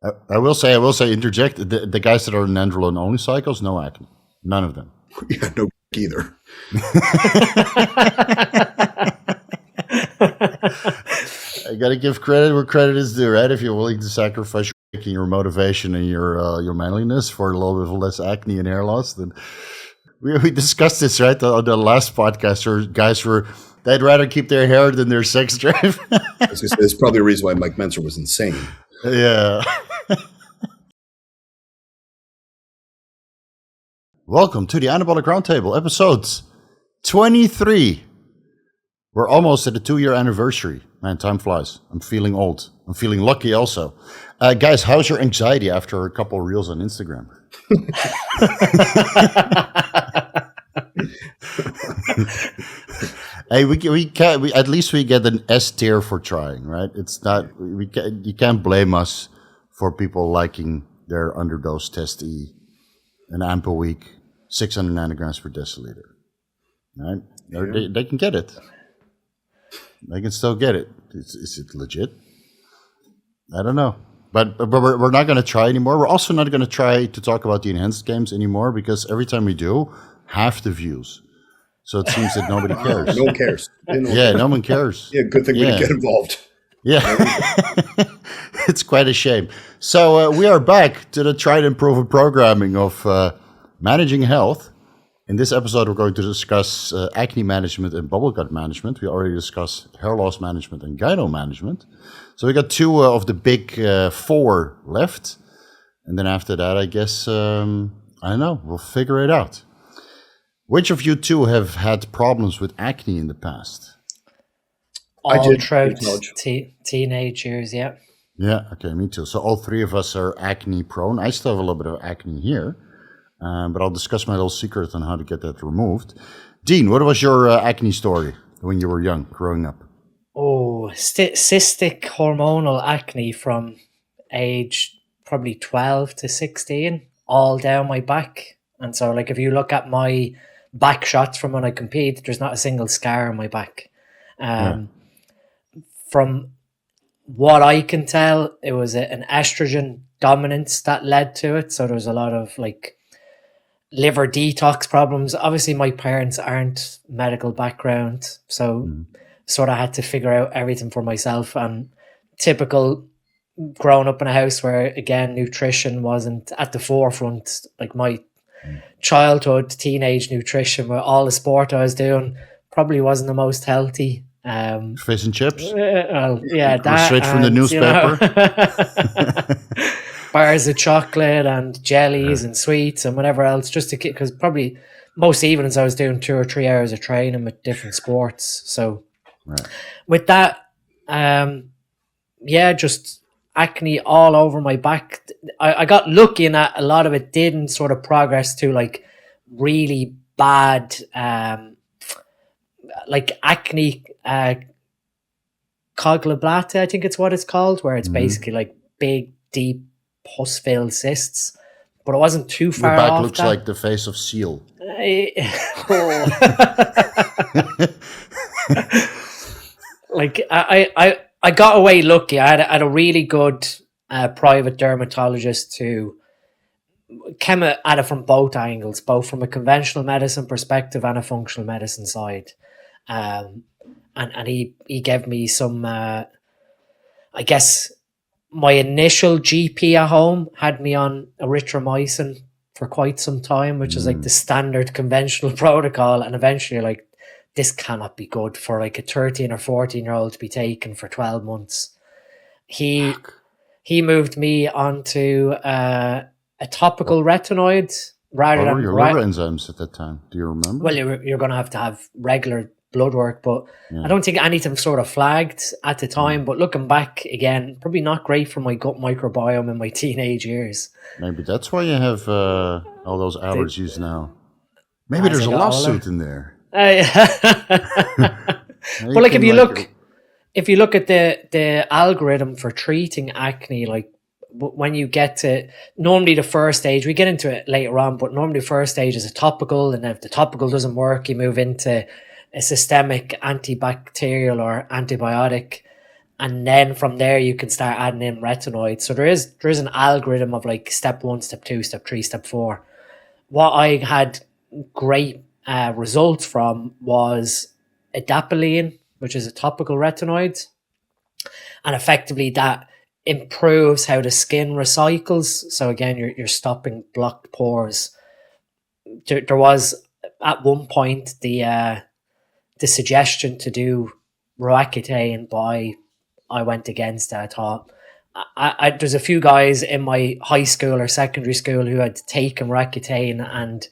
I will say, interject. The guys that are nandrolone only cycles, no acne, none of them. Yeah, no either. I gotta give credit where credit is due, right? If you're willing to sacrifice your motivation and your manliness for a little bit of less acne and hair loss, then we discussed this, right, on the last podcast. Where guys they'd rather keep their hair than their sex drive. It's probably a reason why Mike Menzer was insane. Yeah. Welcome to the Anabolic Roundtable, episode 23. We're almost at the 2-year anniversary. Man, time flies. I'm feeling old. I'm feeling lucky also. Guys, how's your anxiety after a couple of reels on Instagram? Hey, we at least we get an S tier for trying, right? It's not you can't blame us for people liking their underdose test E, an amp a week, 600 nanograms per deciliter, right? Yeah. They can get it. They can still get it. Is it legit? I don't know. But we're not going to try anymore. We're also not going to try to talk about the enhanced games anymore because every time we do, half the views. So it seems that nobody cares. No one cares. No one cares. Yeah, good thing we didn't get involved. Yeah. It's quite a shame. So we are back to the tried and proven programming of managing health. In this episode, we're going to discuss acne management and bubble gut management. We already discussed hair loss management and gyno management. So we got two of the big 4 left. And then after that, I guess, I don't know, we'll figure it out. Which of you two have had problems with acne in the past? I did throughout teenage years, yeah. Yeah, okay, me too. So all 3 of us are acne prone. I still have a little bit of acne here. But I'll discuss my little secret on how to get that removed. Dean, what was your acne story when you were young, growing up? Oh, cystic hormonal acne from age probably 12 to 16, all down my back. And so, like, if you look at my back shots from when I compete, there's not a single scar on my back. From what I can tell, it was an estrogen dominance that led to it. So there was a lot of, like, liver detox problems. Obviously, my parents aren't medical background, so sort of had to figure out everything for myself. And typical growing up in a house where, again, nutrition wasn't at the forefront. Like my childhood, teenage nutrition, where all the sport I was doing probably wasn't the most healthy. Fish and chips? Yeah, that. Straight from the newspaper. Bars of chocolate and jellies and sweets and whatever else, just to because probably most evenings I was doing 2 or 3 hours of training with different sports. So with that, just acne all over my back. I got lucky in that a lot of it didn't sort of progress to like really bad, like acne cogloblate, I think it's what it's called, where it's basically like big, deep, pus-filled cysts, but it wasn't too far off. Your back looks like the face of Seal. Like I got away lucky. I had a really good private dermatologist who came at it from both angles, both from a conventional medicine perspective and a functional medicine side. And he gave me some, I guess, my initial GP at home had me on erythromycin for quite some time, which is like the standard conventional protocol. And eventually, like, this cannot be good for like a 13 or 14-year-old to be taken for 12 months. He moved me onto a topical retinoid rather than your liver enzymes at that time. Do you remember? Well, you're going to have regular blood work, but I don't think anything sort of flagged at the time. But looking back again, probably not great for my gut microbiome in my teenage years. Maybe that's why you have all those allergies now. Maybe there's a lawsuit in there. But like if you look at the algorithm for treating acne, like when you get to normally the first stage, we get into it later on, but normally the first stage is a topical, and if the topical doesn't work, you move into a systemic antibacterial or antibiotic. and then from there you can start adding in retinoids. So there is an algorithm of like step 1, step 2, step 3, step 4. What I had great results from was adapalene, which is a topical retinoid, and effectively that improves how the skin recycles. So again, you're stopping blocked pores. There was at one point the suggestion to do Accutane, but I went against it. I thought there's a few guys in my high school or secondary school who had taken Accutane, and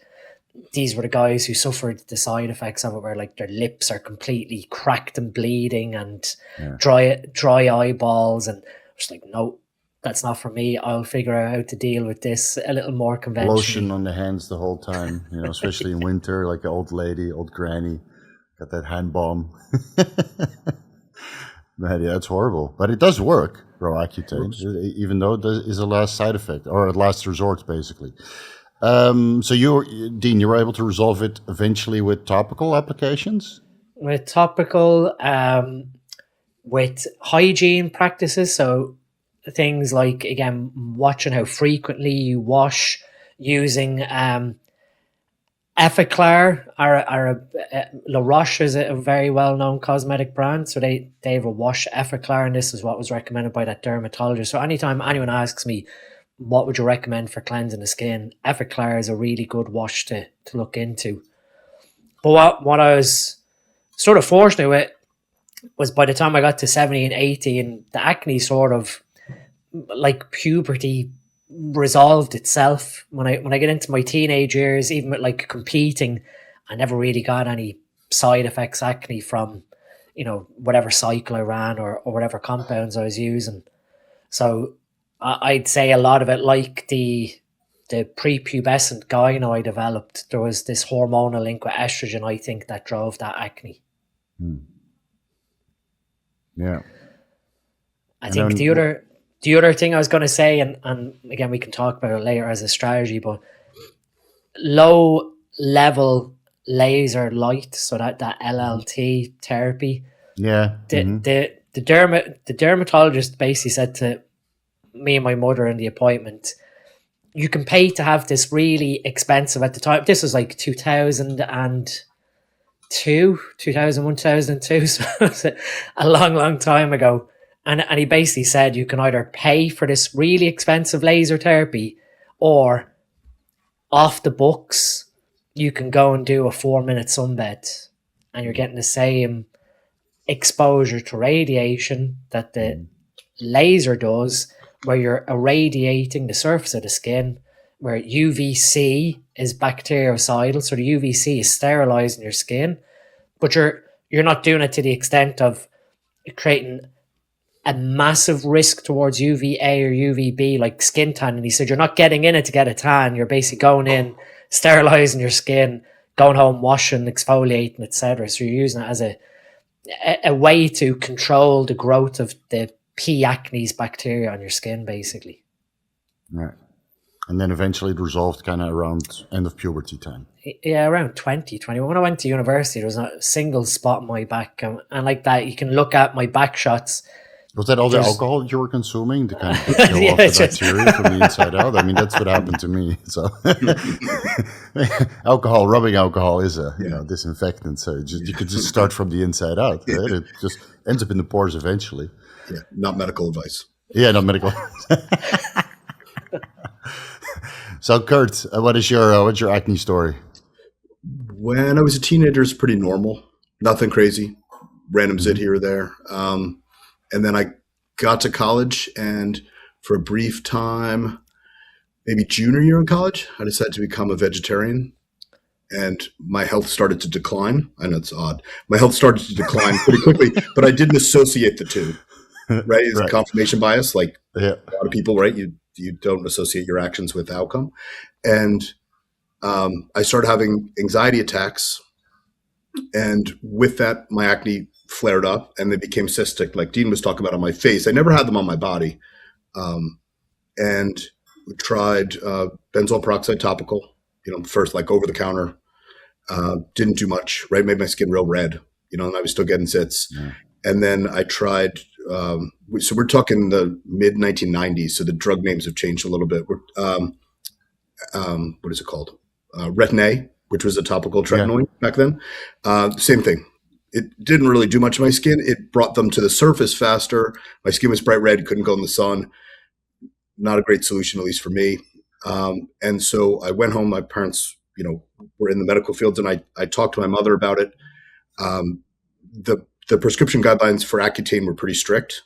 these were the guys who suffered the side effects of it, where like their lips are completely cracked and bleeding, and dry eyeballs, and I was like, no, that's not for me. I'll figure out how to deal with this a little more conventionally. Lotion on the hands the whole time, especially in winter, like an old lady, old granny, got that hand balm. Man, yeah, it's horrible, but it does work, Accutane, even though it is a last side effect or a last resort, basically. So Dean, you were able to resolve it eventually with topical applications? With topical, with hygiene practices, so things like, again, watching how frequently you wash, using Effaclar, La Roche is a very well-known cosmetic brand, so they have a wash Effaclar, and this is what was recommended by that dermatologist. So anytime anyone asks me, what would you recommend for cleansing the skin, Effaclar is a really good wash to look into. But what I was sort of fortunate with was, by the time I got to 70 and 80, and the acne sort of, like puberty, resolved itself. When I get into my teenage years, even with like competing, I never really got any side effects acne from, whatever cycle I ran or whatever compounds I was using. So I'd say a lot of it, like the prepubescent gyno I developed, there was this hormonal link with estrogen, I think, that drove that acne. Yeah. I think the other thing I was going to say, and again, we can talk about it later as a strategy, but low level laser light, so that LLLT therapy. Yeah. The dermatologist basically said to me and my mother in the appointment, you can pay to have this really expensive, at the time, this was like 2001, 2002, so it was a long time ago. And he basically said you can either pay for this really expensive laser therapy, or off the books, you can go and do a 4-minute sunbed, and you're getting the same exposure to radiation that the laser does, where you're irradiating the surface of the skin, where UVC is bactericidal, so the UVC is sterilizing your skin, but you're not doing it to the extent of creating a massive risk towards UVA or UVB, like skin tan. And he said, you're not getting in it to get a tan. You're basically going in, sterilizing your skin, going home, washing, exfoliating, etc. So you're using it as a way to control the growth of the P. acnes bacteria on your skin, basically. Right. And then eventually it resolved kind of around end of puberty time. Yeah, around 2021. When I went to university, there was not a single spot on my back. And like that, you can look at my back shots. Was that all the alcohol you were consuming to kind of kill off the bacteria from the inside out? I mean, that's what happened to me. So, rubbing alcohol is a disinfectant. So you could just start from the inside out. Right? It just ends up in the pores eventually. Yeah, not medical advice. Yeah, not medical. So, Kurt, what's your acne story? When I was a teenager, it was pretty normal. Nothing crazy. Random zit here or there. And then I got to college, and for a brief time, maybe junior year in college, I decided to become a vegetarian, and my health started to decline. I know it's odd. My health started to decline pretty quickly, but I didn't associate the two, right? It's a confirmation bias. Like a lot of people, right? You don't associate your actions with outcome. And I started having anxiety attacks, and with that, my acne flared up and they became cystic, like Dean was talking about, on my face. I never had them on my body. And we tried benzoyl peroxide topical, first, like over the counter. Didn't do much, right? Made my skin real red, and I was still getting zits. Yeah. And then I tried So we're talking the mid 1990s. So the drug names have changed a little bit. What is it called? Retinoid, which was a topical tretinoid back then. Same thing. It didn't really do much to my skin. It brought them to the surface faster. My skin was bright red, couldn't go in the sun. Not a great solution, at least for me. And so I went home. My parents, were in the medical fields, and I talked to my mother about it. The prescription guidelines for Accutane were pretty strict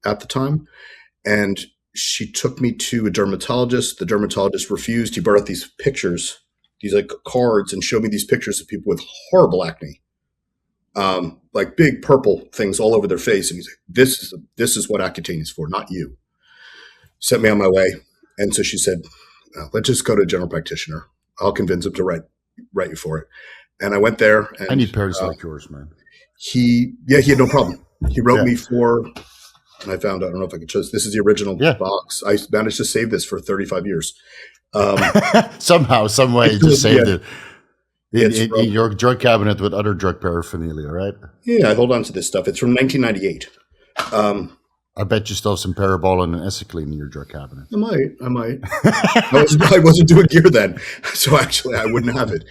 at the time. And she took me to a dermatologist. The dermatologist refused. He brought out these pictures, these like cards, and showed me these pictures of people with horrible acne. Like big purple things all over their face. And he's like, this is what Accutane is for, not you. Sent me on my way. And so she said, let's just go to a general practitioner. I'll convince him to write you for it. And I went there. And, I need pairs like yours, man. He had no problem. He wrote me for, and I found, I don't know if I could show this is the original box. I managed to save this for 35 years. Somehow, some way, you just saved it. In your drug cabinet with other drug paraphernalia, right? Yeah, I hold on to this stuff. It's from 1998. I bet you still have some Parabolin and Estrogen in your drug cabinet. I might. I wasn't doing gear then, so actually I wouldn't have it.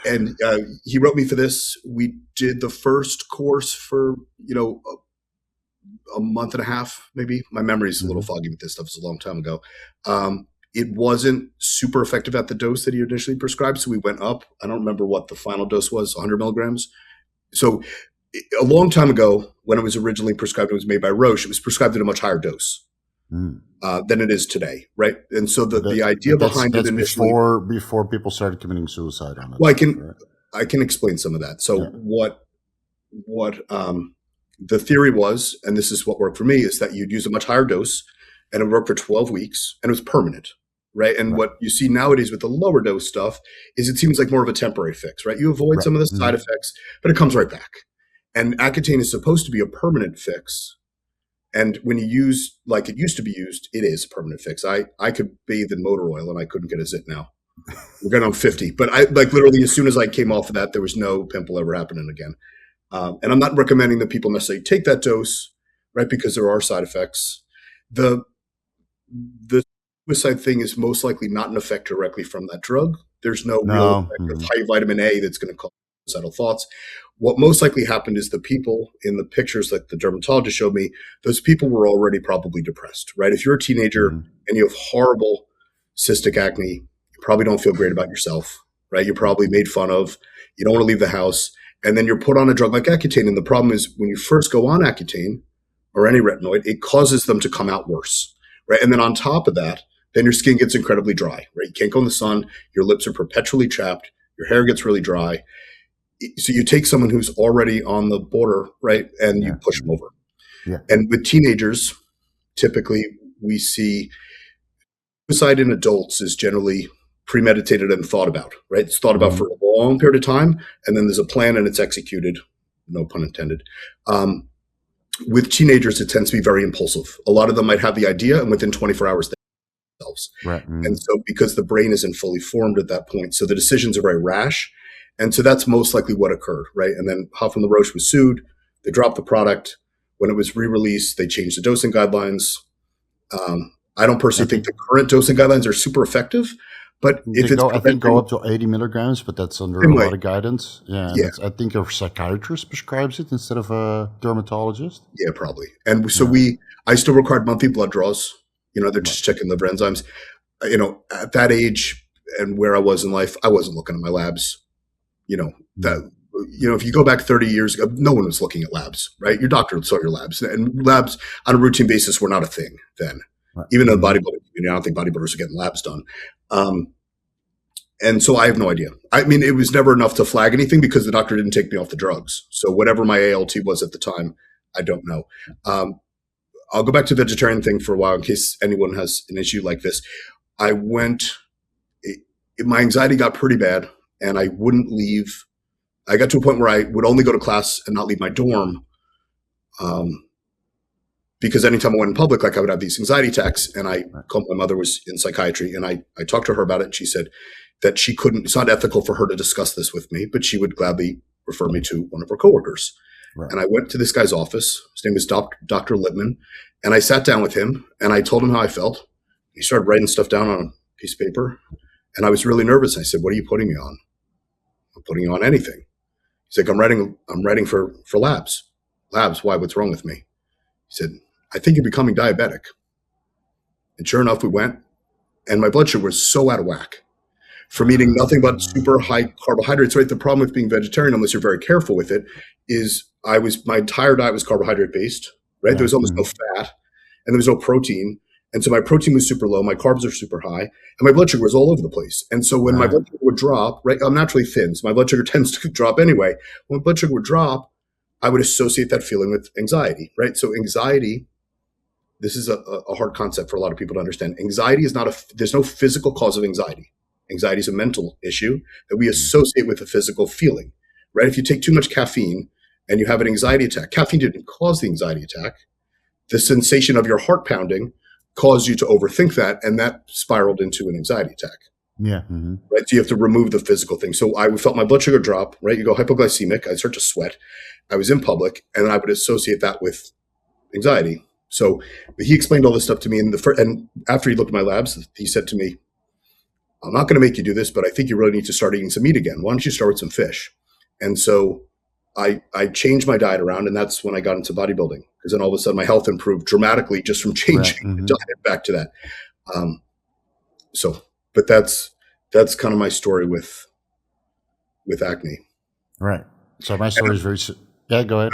And he wrote me for this. We did the first course for a month and a half, maybe. My memory is a little foggy with this stuff. It's a long time ago. It wasn't super effective at the dose that he initially prescribed, so we went up. I don't remember what the final dose was, 100 milligrams. So a long time ago, when it was originally prescribed, it was made by Roche. It was prescribed at a much higher dose than it is today, right? And so the idea behind it initially, before people started committing suicide on it. Well, I can explain some of that. So what the theory was, and this is what worked for me, is that you'd use a much higher dose, and it would work for 12 weeks, and it was permanent. Right. And what you see nowadays with the lower dose stuff is it seems like more of a temporary fix, right? You avoid some of the side effects, but it comes right back. And Accutane is supposed to be a permanent fix. And when you use like it used to be used, it is a permanent fix. I could bathe in motor oil and I couldn't get a zit now. We're going on 50. But I like literally as soon as I came off of that, there was no pimple ever happening again. And I'm not recommending that people necessarily take that dose, right? Because there are side effects. The suicide thing is most likely not an effect directly from that drug. There's no real effect of high vitamin A that's going to cause suicidal thoughts. What most likely happened is the people in the pictures that the dermatologist showed me, those people were already probably depressed, right? If you're a teenager and you have horrible cystic acne, you probably don't feel great about yourself, right? You're probably made fun of. You don't want to leave the house. And then you're put on a drug like Accutane. And the problem is when you first go on Accutane or any retinoid, it causes them to come out worse, right? And then on top of that, then your skin gets incredibly dry, right? You can't go in the sun. Your lips are perpetually chapped. Your hair gets really dry. So you take someone who's already on the border, right? And you push them over. Yeah. And with teenagers, typically we see suicide in adults is generally premeditated and thought about, right? It's thought about for a long period of time. And then there's a plan and it's executed. No pun intended. With teenagers, it tends to be very impulsive. A lot of them might have the idea and within 24 hours, right. And so because the brain isn't fully formed at that point, so the decisions are very rash. And so that's most likely what occurred, right? And then Hoffman LaRoche was sued. They dropped the product. When it was re-released, they changed the dosing guidelines. I don't personally think the current dosing guidelines are super effective, but if it's I think go up to 80 milligrams, but that's under a lot of guidance. Yeah. I think a psychiatrist prescribes it instead of a dermatologist. Yeah, probably. And so I still required monthly blood draws. They're just checking liver enzymes. At that age and where I was in life, I wasn't looking at my labs. If you go back 30 years ago, no one was looking at labs, right? Your doctor saw your labs, and labs on a routine basis were not a thing then. Right. Even in the bodybuilding community, I don't think bodybuilders are getting labs done. And so I have no idea. I mean, it was never enough to flag anything because the doctor didn't take me off the drugs. So whatever my ALT was at the time, I don't know. I'll go back to the vegetarian thing for a while in case anyone has an issue like this. My anxiety got pretty bad and I wouldn't leave. I got to a point where I would only go to class and not leave my dorm. Because anytime I went in public, I would have these anxiety attacks, and my mother was in psychiatry, and I talked to her about it, and she said that it's not ethical for her to discuss this with me, but she would gladly refer me to one of her coworkers. Right. And I went to this guy's office. His name was Dr. Lippman. And I sat down with him and I told him how I felt. He started writing stuff down on a piece of paper. And I was really nervous. I said, "What are you putting me on?" "I'm putting you on anything." He's like, I'm writing for labs. "Labs? Why? What's wrong with me?" He said, "I think you're becoming diabetic." And sure enough, we went. And my blood sugar was so out of whack from eating nothing but super high carbohydrates, right? The problem with being vegetarian, unless you're very careful with it, is my entire diet was carbohydrate based, right? There was almost no fat and there was no protein. And so my protein was super low, my carbs are super high, and my blood sugar was all over the place. And so when my blood sugar would drop, right, I'm naturally thin, so my blood sugar tends to drop anyway. When my blood sugar would drop, I would associate that feeling with anxiety, right? So anxiety, this is a hard concept for a lot of people to understand. Anxiety is there's no physical cause of anxiety. Anxiety is a mental issue that we associate with a physical feeling, right? If you take too much caffeine and you have an anxiety attack, caffeine didn't cause the anxiety attack. The sensation of your heart pounding caused you to overthink that, and that spiraled into an anxiety attack. Yeah. Right. So you have to remove the physical thing. So I felt my blood sugar drop, right? You go hypoglycemic, I start to sweat. I was in public, and I would associate that with anxiety. So he explained all this stuff to me. And after he looked at my labs, he said to me, "I'm not going to make you do this, but I think you really need to start eating some meat again. Why don't you start with some fish?" And so I changed my diet around, and that's when I got into bodybuilding, because then all of a sudden my health improved dramatically just from changing the diet back to that. But that's kind of my story with acne. Right. So my story is very. Yeah, go ahead.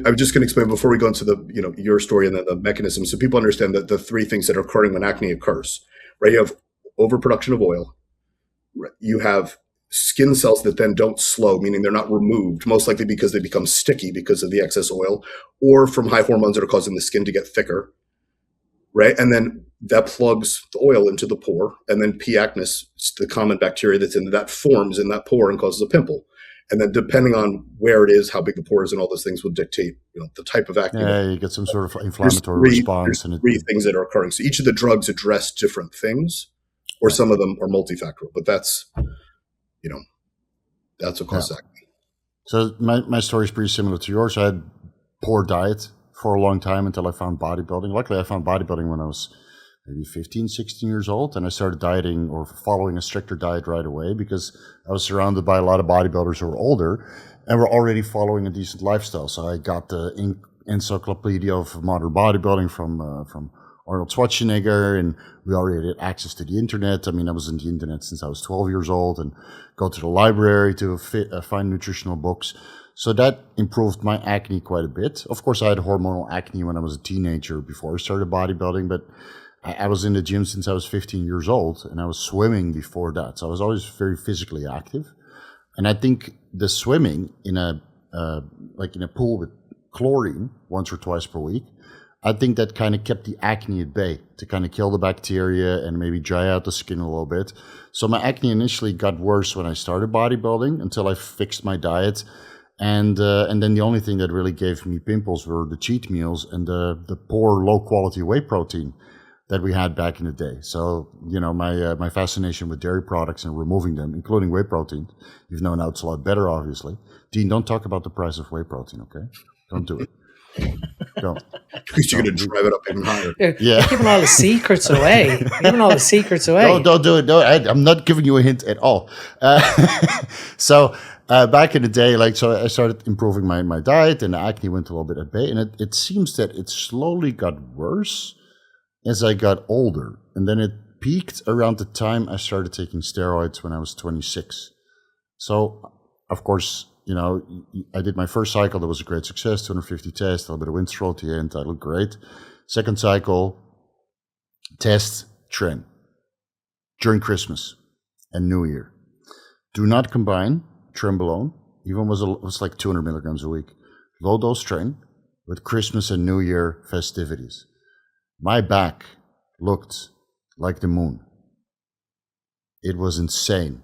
I was just going to explain before we go into your story and then the mechanism, so people understand that the three things that are occurring when acne occurs. Right. You have overproduction of oil. You have skin cells that then don't slow, meaning they're not removed, most likely because they become sticky because of the excess oil, or from high hormones that are causing the skin to get thicker, right? And then that plugs the oil into the pore, and then P. acnes, the common bacteria that's in that, forms in that pore and causes a pimple. And then depending on where it is, how big the pore is, and all those things will dictate, the type of acne. Yeah, you get some sort of inflammatory response. There's three things that are occurring. So each of the drugs address different things, or some of them are multifactorial, but that's what causes acne. So my story is pretty similar to yours. I had poor diet for a long time until I found bodybuilding. Luckily, I found bodybuilding when I was maybe 15, 16 years old, and I started dieting or following a stricter diet right away because I was surrounded by a lot of bodybuilders who were older and were already following a decent lifestyle. So I got the encyclopedia of modern bodybuilding from Arnold Schwarzenegger, and we already had access to the internet. I mean, I was in the internet since I was 12 years old and go to the library to find nutritional books. So that improved my acne quite a bit. Of course, I had hormonal acne when I was a teenager before I started bodybuilding, but I was in the gym since I was 15 years old, and I was swimming before that. So I was always very physically active. And I think the swimming in a pool with chlorine once or twice per week, I think that kind of kept the acne at bay to kind of kill the bacteria and maybe dry out the skin a little bit. So my acne initially got worse when I started bodybuilding until I fixed my diet. And then the only thing that really gave me pimples were the cheat meals and the poor low quality whey protein that we had back in the day. So, my fascination with dairy products and removing them, including whey protein, you've known now it's a lot better, obviously. Dean, don't talk about the price of whey protein, okay? Don't do it. Don't. Because you're going to drive it up even higher. You're giving all the secrets away. Don't do it. No, I'm not giving you a hint at all. So back in the day, so I started improving my diet, and the acne went a little bit at bay. And it seems that it slowly got worse as I got older. And then it peaked around the time I started taking steroids when I was 26. So, of course, I did my first cycle. That was a great success, 250 tests, a little bit of winstrol at the end. I looked great. Second cycle, test, trend during Christmas and New Year. Do not combine Trenbolone, even was like 200 milligrams a week, low dose tren with Christmas and New Year festivities. My back looked like the moon. It was insane.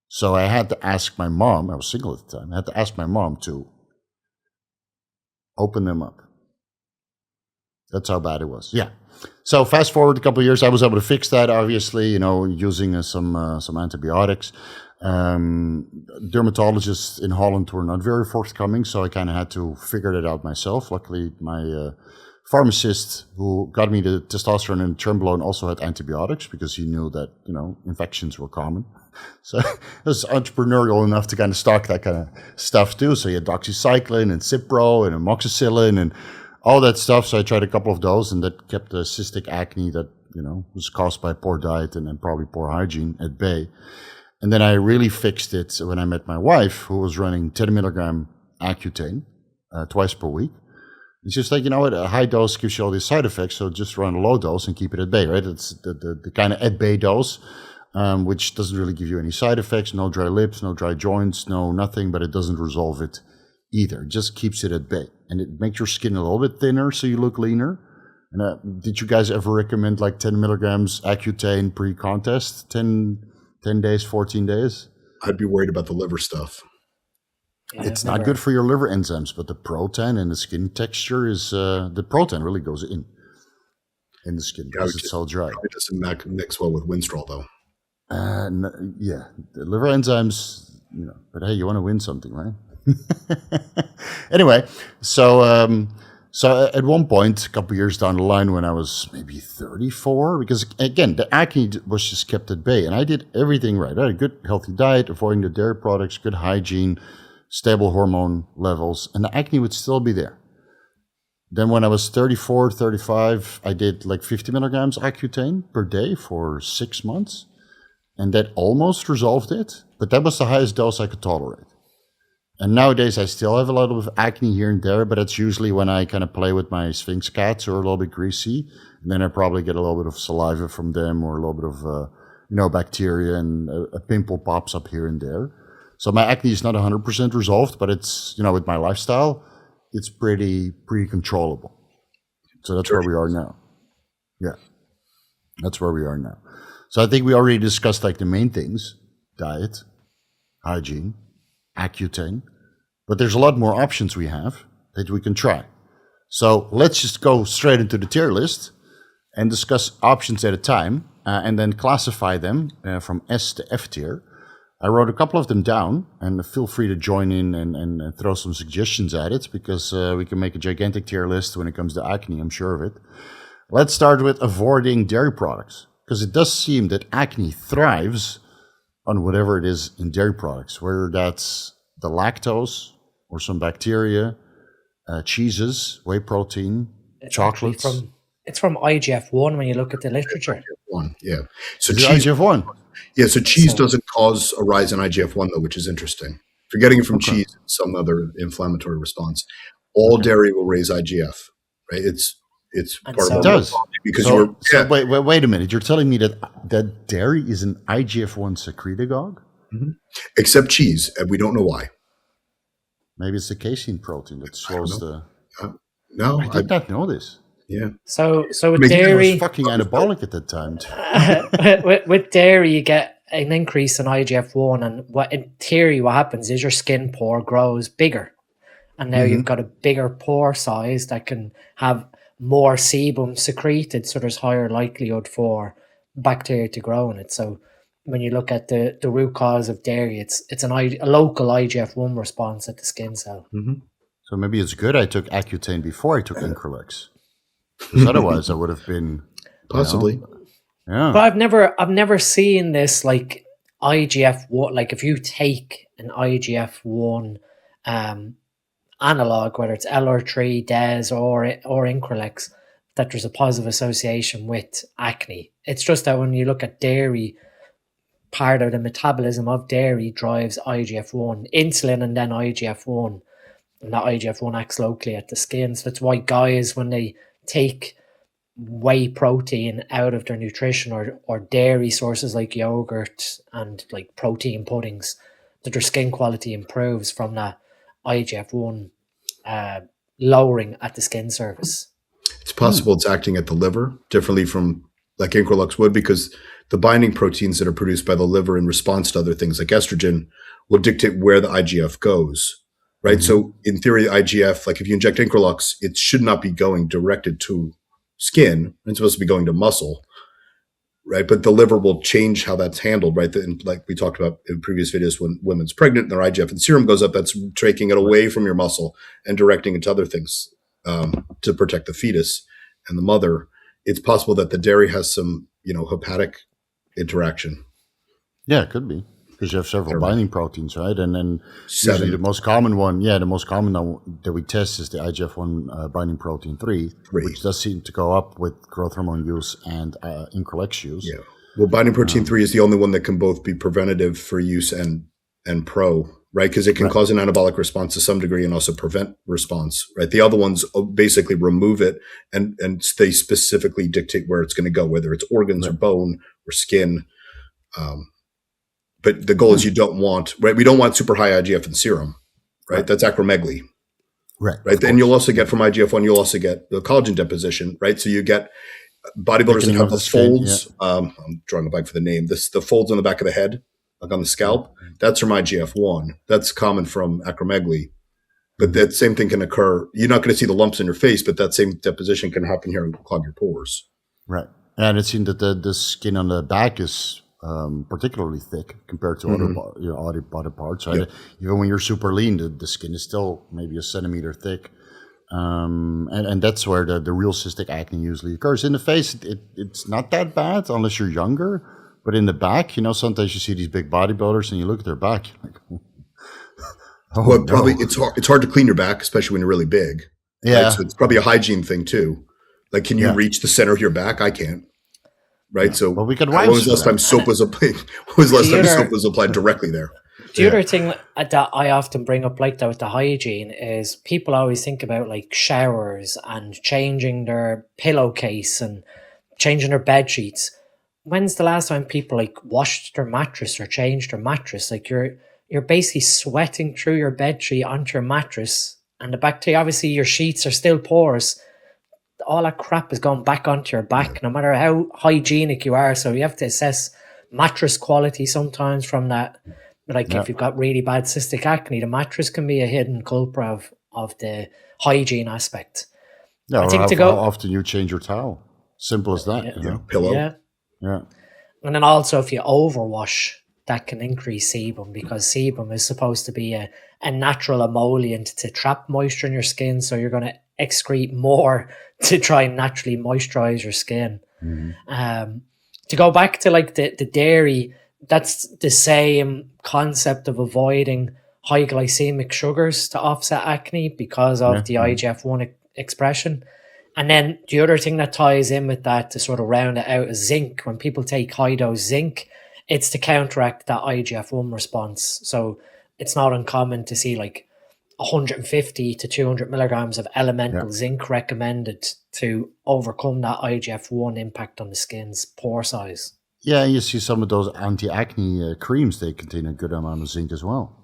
So I had to ask my mom, I was single at the time, I had to ask my mom to open them up. That's how bad it was. Yeah. So fast forward a couple of years, I was able to fix that, obviously, using some antibiotics. Dermatologists in Holland were not very forthcoming, so I kind of had to figure that out myself. Luckily, my pharmacist who got me the testosterone and Trenbolone also had antibiotics because he knew that, infections were common. So I was entrepreneurial enough to kind of stock that kind of stuff too. So he had doxycycline and Cipro and amoxicillin and all that stuff. So I tried a couple of those, and that kept the cystic acne that, was caused by poor diet and then probably poor hygiene at bay. And then I really fixed it when I met my wife, who was running 10 milligram Accutane twice per week. It's just like, a high dose gives you all these side effects, so just run a low dose and keep it at bay, right? It's the kind of at bay dose, which doesn't really give you any side effects, no dry lips, no dry joints, no nothing, but it doesn't resolve it either. It just keeps it at bay. And it makes your skin a little bit thinner so you look leaner. And did you guys ever recommend like 10 milligrams Accutane pre-contest, 10 days, 14 days? I'd be worried about the liver stuff. Yeah, it's not good for your liver enzymes, but the protein and the skin texture is, the protein really goes in the skin because it's so dry. It doesn't mix well with Winstrol though. The liver enzymes, but hey, you want to win something, right? Anyway, so at one point, a couple years down the line when I was maybe 34, because again, the acne was just kept at bay and I did everything right. I had a good healthy diet, avoiding the dairy products, good hygiene, stable hormone levels, and the acne would still be there. Then when I was 34, 35, I did like 50 milligrams Accutane per day for 6 months. And that almost resolved it, but that was the highest dose I could tolerate. And nowadays I still have a lot of acne here and there, but it's usually when I kind of play with my Sphinx cats or a little bit greasy. And then I probably get a little bit of saliva from them or a little bit of, bacteria, and a pimple pops up here and there. So my acne is not 100% resolved, but it's, with my lifestyle, it's pretty controllable. So that's where we are now. Yeah, that's where we are now. So I think we already discussed like the main things: diet, hygiene, Accutane. But there's a lot more options we have that we can try. So let's just go straight into the tier list and discuss options at a time, and then classify them from S to F tier. I wrote a couple of them down, and feel free to join in and throw some suggestions at it, because we can make a gigantic tier list when it comes to acne, I'm sure of it. Let's start with avoiding dairy products, because it does seem that acne thrives on whatever it is in dairy products, whether that's the lactose or some bacteria, cheeses, whey protein, chocolates. It's from IGF-1 when you look at the literature. IGF-1, yeah. So cheese, IGF-1. Yeah, so cheese doesn't cause a rise in IGF-1 though, which is interesting. If you're getting it from cheese, some other inflammatory response, all dairy will raise IGF, right? It's And part so- of It does. because Wait a minute. You're telling me that dairy is an IGF-1 secretagogue? except cheese, and we don't know why. Maybe it's the casein protein that slows the... No, I did not know this. yeah. So with Maybe it I dairy, was fucking anabolic at that time. with dairy, you get an increase in IGF-1, and in theory, what happens is your skin pore grows bigger, and now you've got a bigger pore size that can have more sebum secreted, so there's higher likelihood for bacteria to grow in it. So when you look at the root cause of dairy, it's a local IGF-1 response at the skin cell. So maybe it's good I took Accutane before I took Increlex. Because otherwise I would have been... Possibly. Yeah. But I've never seen this like IGF-1, like if you take an IGF-1 analog, whether it's LR3, DES or Increlex, that there's a positive association with acne. It's just that when you look at dairy, part of the metabolism of dairy drives IGF-1, insulin and then IGF-1. And that IGF-1 acts locally at the skin. So that's why guys, when they take whey protein out of their nutrition or dairy sources like yogurt and like protein puddings, that their skin quality improves from that IGF-1 lowering at the skin surface. It's possible it's acting at the liver differently from like Increlex would, because the binding proteins that are produced by the liver in response to other things like estrogen will dictate where the IGF goes, right? So in theory, IGF, like if you inject Increlex, it should not be going directed to skin. It's supposed to be going to muscle, right? But the liver will change how that's handled, right? Like we talked about in previous videos, when women's pregnant and their IGF and serum goes up, that's taking it away from your muscle and directing it to other things to protect the fetus and the mother. It's possible that the dairy has some, hepatic interaction. Yeah, it could be. Because you have several binding proteins, right? And then 7. usually the most common one that we test is the IGF-1 binding protein 3, which does seem to go up with growth hormone use and Increlex use. Yeah. Well, binding protein 3 is the only one that can both be preventative for use and pro, right? Because it can cause an anabolic response to some degree and also prevent response, right? The other ones basically remove it and they specifically dictate where it's going to go, whether it's organs or bone or skin. But the goal is you don't want, right? We don't want super high IGF in serum, right? That's acromegaly. Right. Then you'll also get from IGF-1, you'll also get the collagen deposition, right? So you get bodybuilders that have the folds. I'm drawing a blank for the name. The folds on the back of the head, like on the scalp, that's from IGF-1. That's common from acromegaly. But that same thing can occur. You're not going to see the lumps in your face, but that same deposition can happen here and clog your pores. Right. And it seems that the skin on the back is particularly thick compared to other body parts. Right? Even when you're super lean, the skin is still maybe a centimeter thick, and that's where the real cystic acne usually occurs. In the face, it's not that bad unless you're younger, but in the back, sometimes you see these big bodybuilders and you look at their back, you're like, probably it's hard to clean your back, especially when you're really big. Yeah, right? So it's probably a hygiene thing too. Like, can you reach the center of your back? I can't. Right, so we could. When was the last time soap was applied? When was the last time soap was applied directly there? The other thing that I often bring up like that with the hygiene is people always think about like showers and changing their pillowcase and changing their bed sheets. When's the last time people like washed their mattress or changed their mattress? Like you're basically sweating through your bed sheet onto your mattress, and the bacteria. Obviously, your sheets are still porous. All that crap is going back onto your back, no matter how hygienic you are. So you have to assess mattress quality sometimes from that. Like if you've got really bad cystic acne, the mattress can be a hidden culprit of the hygiene aspect. Yeah, I think how often you change your towel. Simple as that. Pillow. Yeah. And then also if you overwash, that can increase sebum, because sebum is supposed to be a natural emollient to trap moisture in your skin. So you're going to excrete more to try and naturally moisturize your skin. To go back to like the dairy, that's the same concept of avoiding high glycemic sugars to offset acne because of the IGF-1 expression. And then the other thing that ties in with that to sort of round it out is zinc. When people take high dose zinc, it's to counteract that IGF-1 response. So it's not uncommon to see like 150 to 200 milligrams of elemental zinc recommended to overcome that IGF-1 impact on the skin's pore size. Yeah, you see some of those anti-acne creams, they contain a good amount of zinc as well.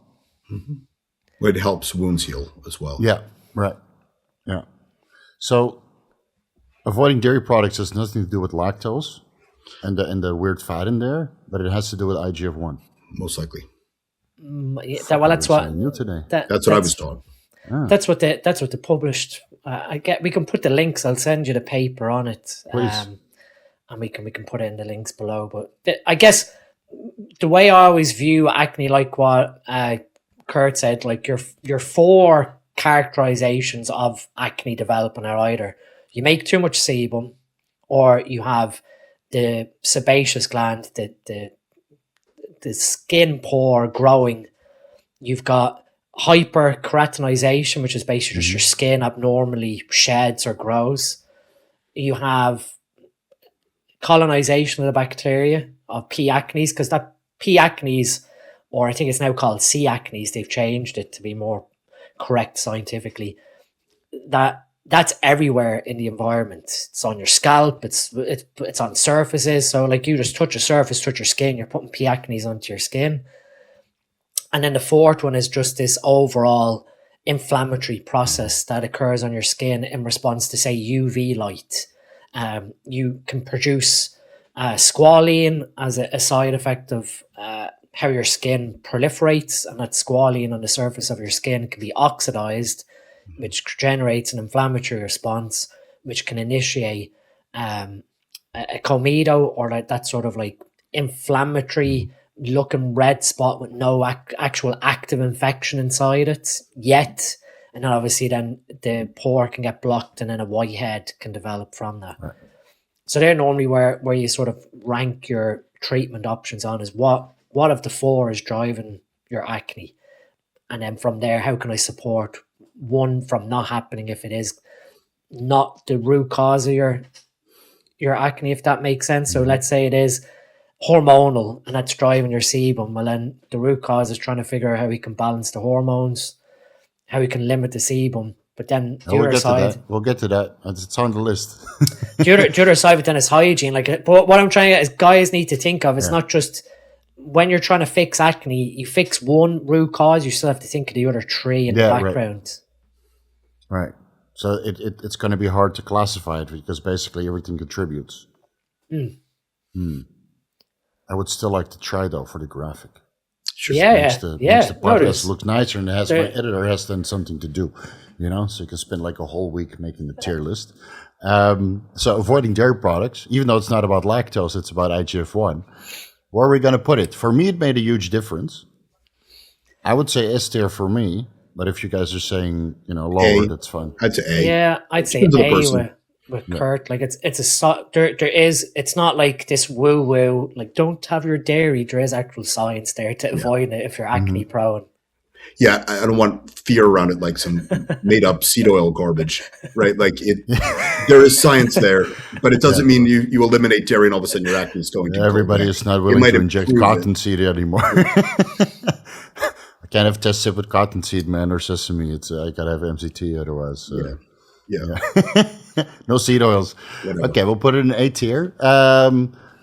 It helps wounds heal as well. Yeah, right. Yeah. So avoiding dairy products has nothing to do with lactose and the weird fat in there, but it has to do with IGF-1. Most likely. That's what new today. That's what I was taught. That's what they published. We can put the links. I'll send you the paper on it, and we can put it in the links below. But I guess the way I always view acne, like what Kurt said, like your 4 characterizations of acne developing are either you make too much sebum, or you have the sebaceous gland, the skin pore growing. You've got hyperkeratinization, which is basically just your skin abnormally sheds or grows. You have colonization of the bacteria of P. acnes, because that P. acnes, or I think it's now called C. acnes, they've changed it to be more correct scientifically, that's everywhere in the environment. It's on your scalp, it's on surfaces. So like you just touch a surface, touch your skin, you're putting P. acnes onto your skin. And then the 4th one is just this overall inflammatory process that occurs on your skin in response to, say, UV light. You can produce squalene as a side effect of how your skin proliferates, and that squalene on the surface of your skin can be oxidized, which generates an inflammatory response, which can initiate a comedo or like that sort of like inflammatory looking red spot with no actual active infection inside it yet. And then obviously then the pore can get blocked and then a whitehead can develop from that. Right. So they're normally where you sort of rank your treatment options on is what of the four is driving your acne. And then from there, how can I support one from not happening if it is not the root cause of your acne, if that makes sense. So let's say it is hormonal and that's driving your sebum. Well, then the root cause is trying to figure out how we can balance the hormones, how we can limit the sebum. But then the other side, we'll get to that. It's on the list. the other side, but then it's hygiene. Like, but what I'm trying to get is guys need to think of. It's not just when you're trying to fix acne, you fix one root cause, you still have to think of the other three in the background. Right. So it's going to be hard to classify it because basically everything contributes. I would still like to try though for the graphic. Sure. Makes the podcast look nicer, and my editor has then something to do, so you can spend like a whole week making the tier list. So avoiding dairy products, even though it's not about lactose, it's about IGF-1. Where are we going to put it? For me, it made a huge difference. I would say S tier for me. But if you guys are saying, lower, that's fine. I'd say A. Yeah, I'd say A with Kurt. Like it's not like this woo woo. Like don't have your dairy. There is actual science there to avoid it if you're acne prone. Yeah, I don't want fear around it like some made up seed oil garbage, right? Like there is science there, but it doesn't mean you eliminate dairy and all of a sudden your acne is going to. Everybody is not willing to inject cottonseed anymore. Can't have tested with cottonseed, man, or sesame. I gotta have MCT otherwise. Yeah. No seed oils. Whatever. Okay, we'll put it in A tier.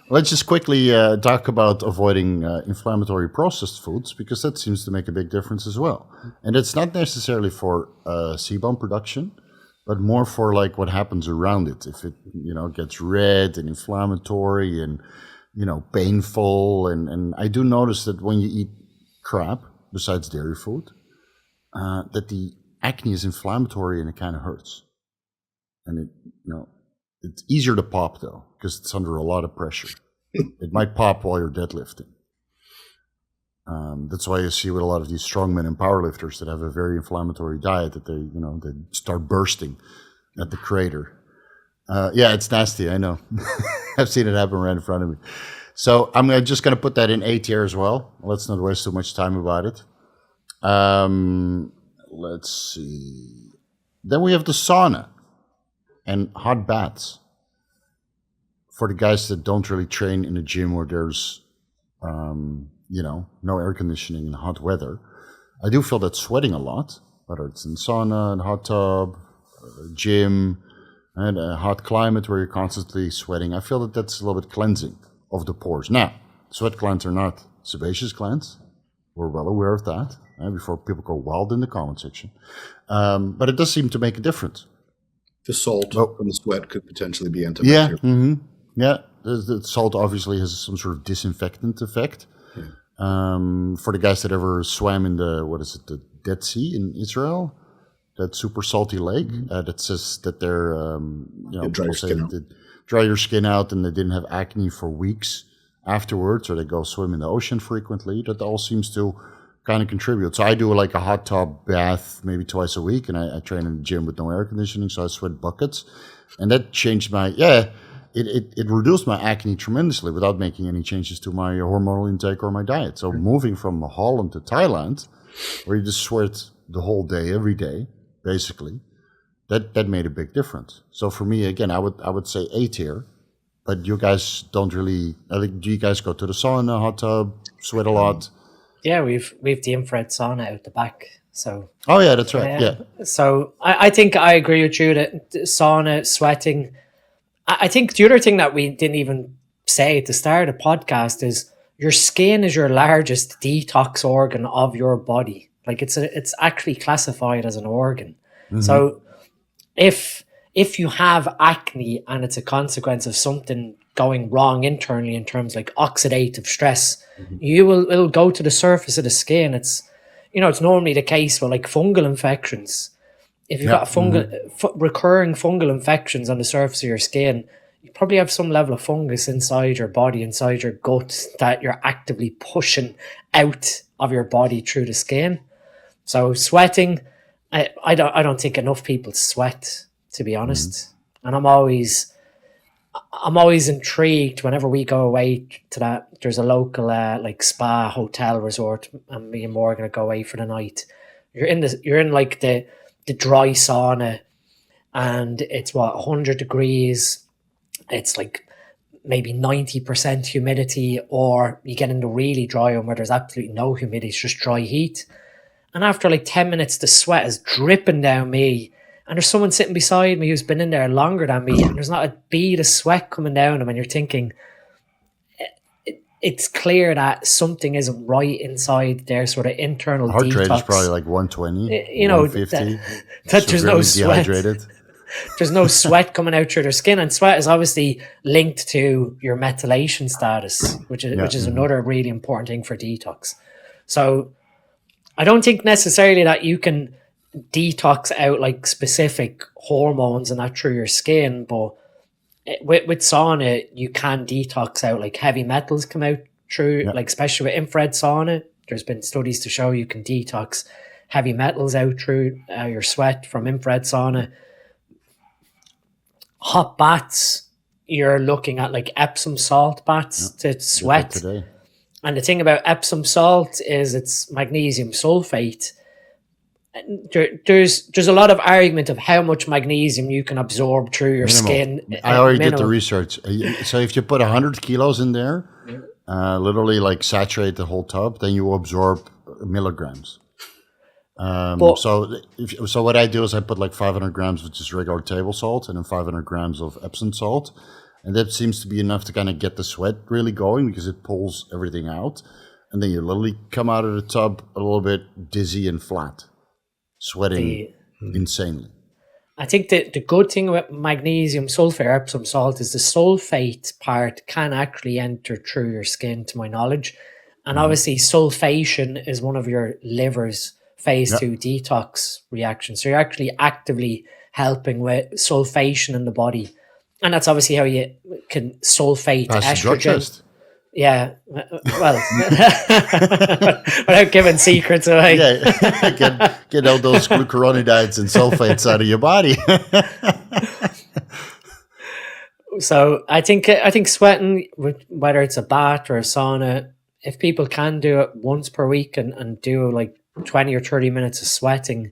Let's just quickly talk about avoiding inflammatory processed foods because that seems to make a big difference as well. And it's not necessarily for sebum production, but more for like what happens around it. If it gets red and inflammatory and painful, and I do notice that when you eat crap, besides dairy food, that the acne is inflammatory and it kind of hurts. And it's easier to pop though, because it's under a lot of pressure. It might pop while you're deadlifting. That's why you see with a lot of these strongmen and powerlifters that have a very inflammatory diet that they start bursting at the crater. Yeah, it's nasty, I know. I've seen it happen right in front of me. So I'm just going to put that in A tier as well. Let's not waste too much time about it. Let's see. Then we have the sauna and hot baths. For the guys that don't really train in a gym where there's, no air conditioning and hot weather, I do feel that sweating a lot, whether it's in sauna and hot tub, gym, and a hot climate where you're constantly sweating. I feel that that's a little bit cleansing of the pores. Now, sweat glands are not sebaceous glands. We're well aware of that before people go wild in the comment section. But it does seem to make a difference. The salt from the sweat could potentially be antibacterial. Yeah, the salt obviously has some sort of disinfectant effect. For the guys that ever swam in the Dead Sea in Israel, that super salty lake, that says that they're, dry your skin out and they didn't have acne for weeks afterwards, or they go swim in the ocean frequently. That all seems to kind of contribute. So I do like a hot tub bath maybe twice a week, and I train in the gym with no air conditioning, so I sweat buckets. And that changed it reduced my acne tremendously without making any changes to my hormonal intake or my diet. So moving from Holland to Thailand, where you just sweat the whole day, every day, basically, that made a big difference. So for me, again, I would say A tier, but you guys don't really. Do you guys go to the sauna, hot tub, sweat a lot? Yeah, we've the infrared sauna out the back. So. Oh yeah, that's right. Yeah. So I think I agree with you that sauna, sweating. I think the other thing that we didn't even say at the start of the podcast is your skin is your largest detox organ of your body. Like it's actually classified as an organ. Mm-hmm. So if you have acne and it's a consequence of something going wrong internally in terms like oxidative stress, it'll go to the surface of the skin. It's normally the case with like fungal infections. If you've got recurring fungal infections on the surface of your skin, you probably have some level of fungus inside your body, inside your gut, that you're actively pushing out of your body through the skin. So sweating, I don't think enough people sweat, to be honest. And I'm always intrigued whenever we go away to that. There's a local like spa hotel resort, and me and Morgan are going to go away for the night. You're in like the dry sauna, and it's 100 degrees. It's like maybe 90% humidity, or you get into really dry one where there's absolutely no humidity, it's just dry heat. And after like 10 minutes, the sweat is dripping down me. And there's someone sitting beside me who's been in there longer than me, and there's not a bead of sweat coming down them. And you're thinking, it's clear that something isn't right inside their sort of internal heart detox. rate is probably like 120, you know, 150. that there's no sweat. Dehydrated. There's no sweat coming out through their skin, and sweat is obviously linked to your methylation status, which is another really important thing for detox. So I don't think necessarily that you can detox out like specific hormones and that through your skin, but with sauna you can detox out like heavy metals come out through, like especially with infrared sauna. There's been studies to show you can detox heavy metals out through your sweat from infrared sauna. Hot baths, you're looking at like Epsom salt baths to sweat. And the thing about Epsom salt is it's magnesium sulfate. There's a lot of argument of how much magnesium you can absorb through your skin. I already did the research. So if you put 100 kilos in there, literally like saturate the whole tub, then you will absorb milligrams. So what I do is I put like 500 grams of just regular table salt and then 500 grams of Epsom salt. And that seems to be enough to kind of get the sweat really going because it pulls everything out. And then you literally come out of the tub a little bit dizzy and flat, sweating insanely. I think that the good thing with magnesium sulfate or Epsom salt is the sulfate part can actually enter through your skin, to my knowledge. And obviously sulfation is one of your liver's phase 2 detox reactions. So you're actually actively helping with sulfation in the body. And that's obviously how you can sulfate estrogen. Yeah, well, without giving secrets away. Yeah, get all those glucuronides and sulfates out of your body. So I think sweating, whether it's a bath or a sauna, if people can do it once per week and do like 20 or 30 minutes of sweating,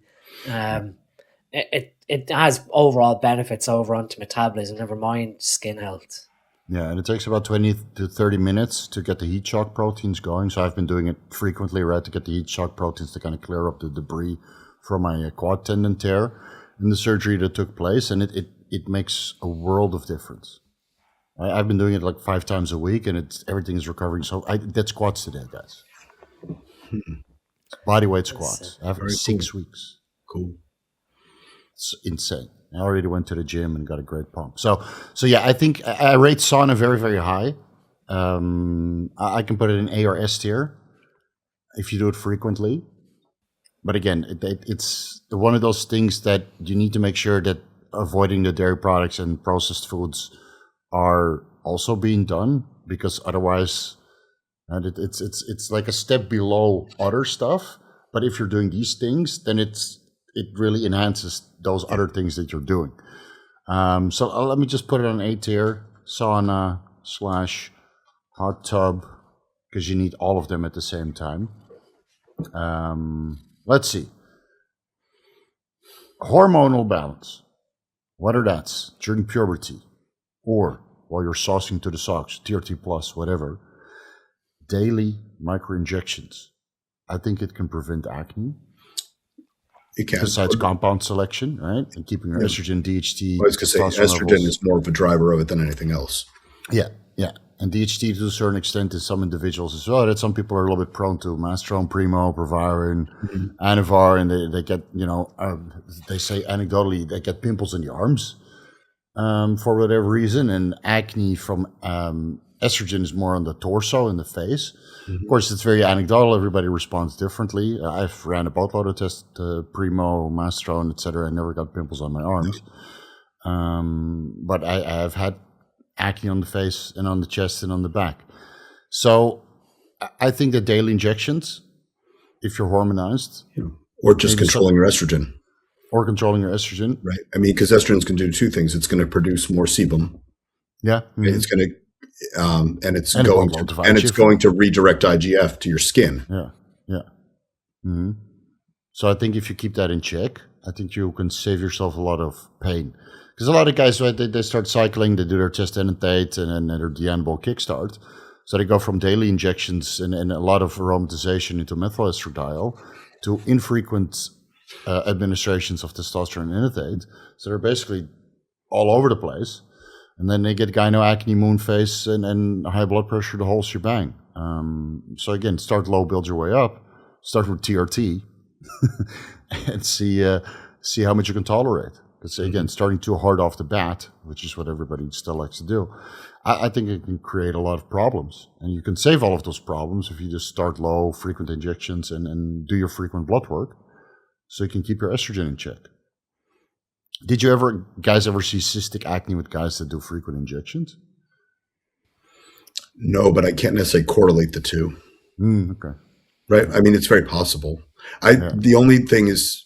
it has overall benefits over onto metabolism, never mind skin health. Yeah, and it takes about 20 to 30 minutes to get the heat shock proteins going. So I've been doing it frequently, right, to get the heat shock proteins to kind of clear up the debris from my quad tendon tear in the surgery that took place. And it makes a world of difference. I've been doing it like 5 times a week, and everything is recovering. So I did squats today, guys. Bodyweight squats. After 6 weeks. Cool. It's insane. I already went to the gym and got a great pump. So yeah, I think I rate sauna very, very high. I can put it in A or S tier if you do it frequently. But again, it's one of those things that you need to make sure that avoiding the dairy products and processed foods are also being done, because otherwise, and it's like a step below other stuff. But if you're doing these things, then it really enhances those other things that you're doing. So let me just put it on A tier, sauna / hot tub, because you need all of them at the same time. Let's see. Hormonal balance, whether that's during puberty or while you're saucing to the socks, TRT plus, whatever, daily microinjections. I think it can prevent acne. It can. Besides compound selection, right? And keeping your estrogen, DHT. I was going to say, estrogen is more of a driver of it than anything else. Yeah. And DHT to a certain extent is some individuals as well. That some people are a little bit prone to Mastrone, Primo, Proviron, Anavar, and they get, they say anecdotally, they get pimples in the arms for whatever reason. And acne from estrogen is more on the torso and the face. Of course, it's very anecdotal. Everybody responds differently. I've ran a boatload of tests, Primo, Mastrone, etc. I never got pimples on my arms. But I've had acne on the face and on the chest and on the back. So I think that daily injections, if you're hormonized, or just controlling your estrogen, right? I mean, because estrogens can do two things. It's going to produce more sebum. Yeah, and it's going to, and it's going to redirect IGF to your skin. Yeah. Mm-hmm. So I think if you keep that in check, I think you can save yourself a lot of pain. Because a lot of guys, right, they start cycling, they do their testosterone and then their Dianabol kickstart. So they go from daily injections and a lot of aromatization into methyl estradiol to infrequent administrations of testosterone enanthate. So they're basically all over the place. And then they get gyno acne, moon face, and high blood pressure, the whole shebang. So again, start low, build your way up. Start with TRT and see how much you can tolerate. Because again, starting too hard off the bat, which is what everybody still likes to do, I think it can create a lot of problems. And you can save all of those problems if you just start low, frequent injections, and do your frequent blood work, so you can keep your estrogen in check. Did you guys ever see cystic acne with guys that do frequent injections? No, but I can't necessarily correlate the two. Okay. Right. I mean, it's very possible. The only thing is,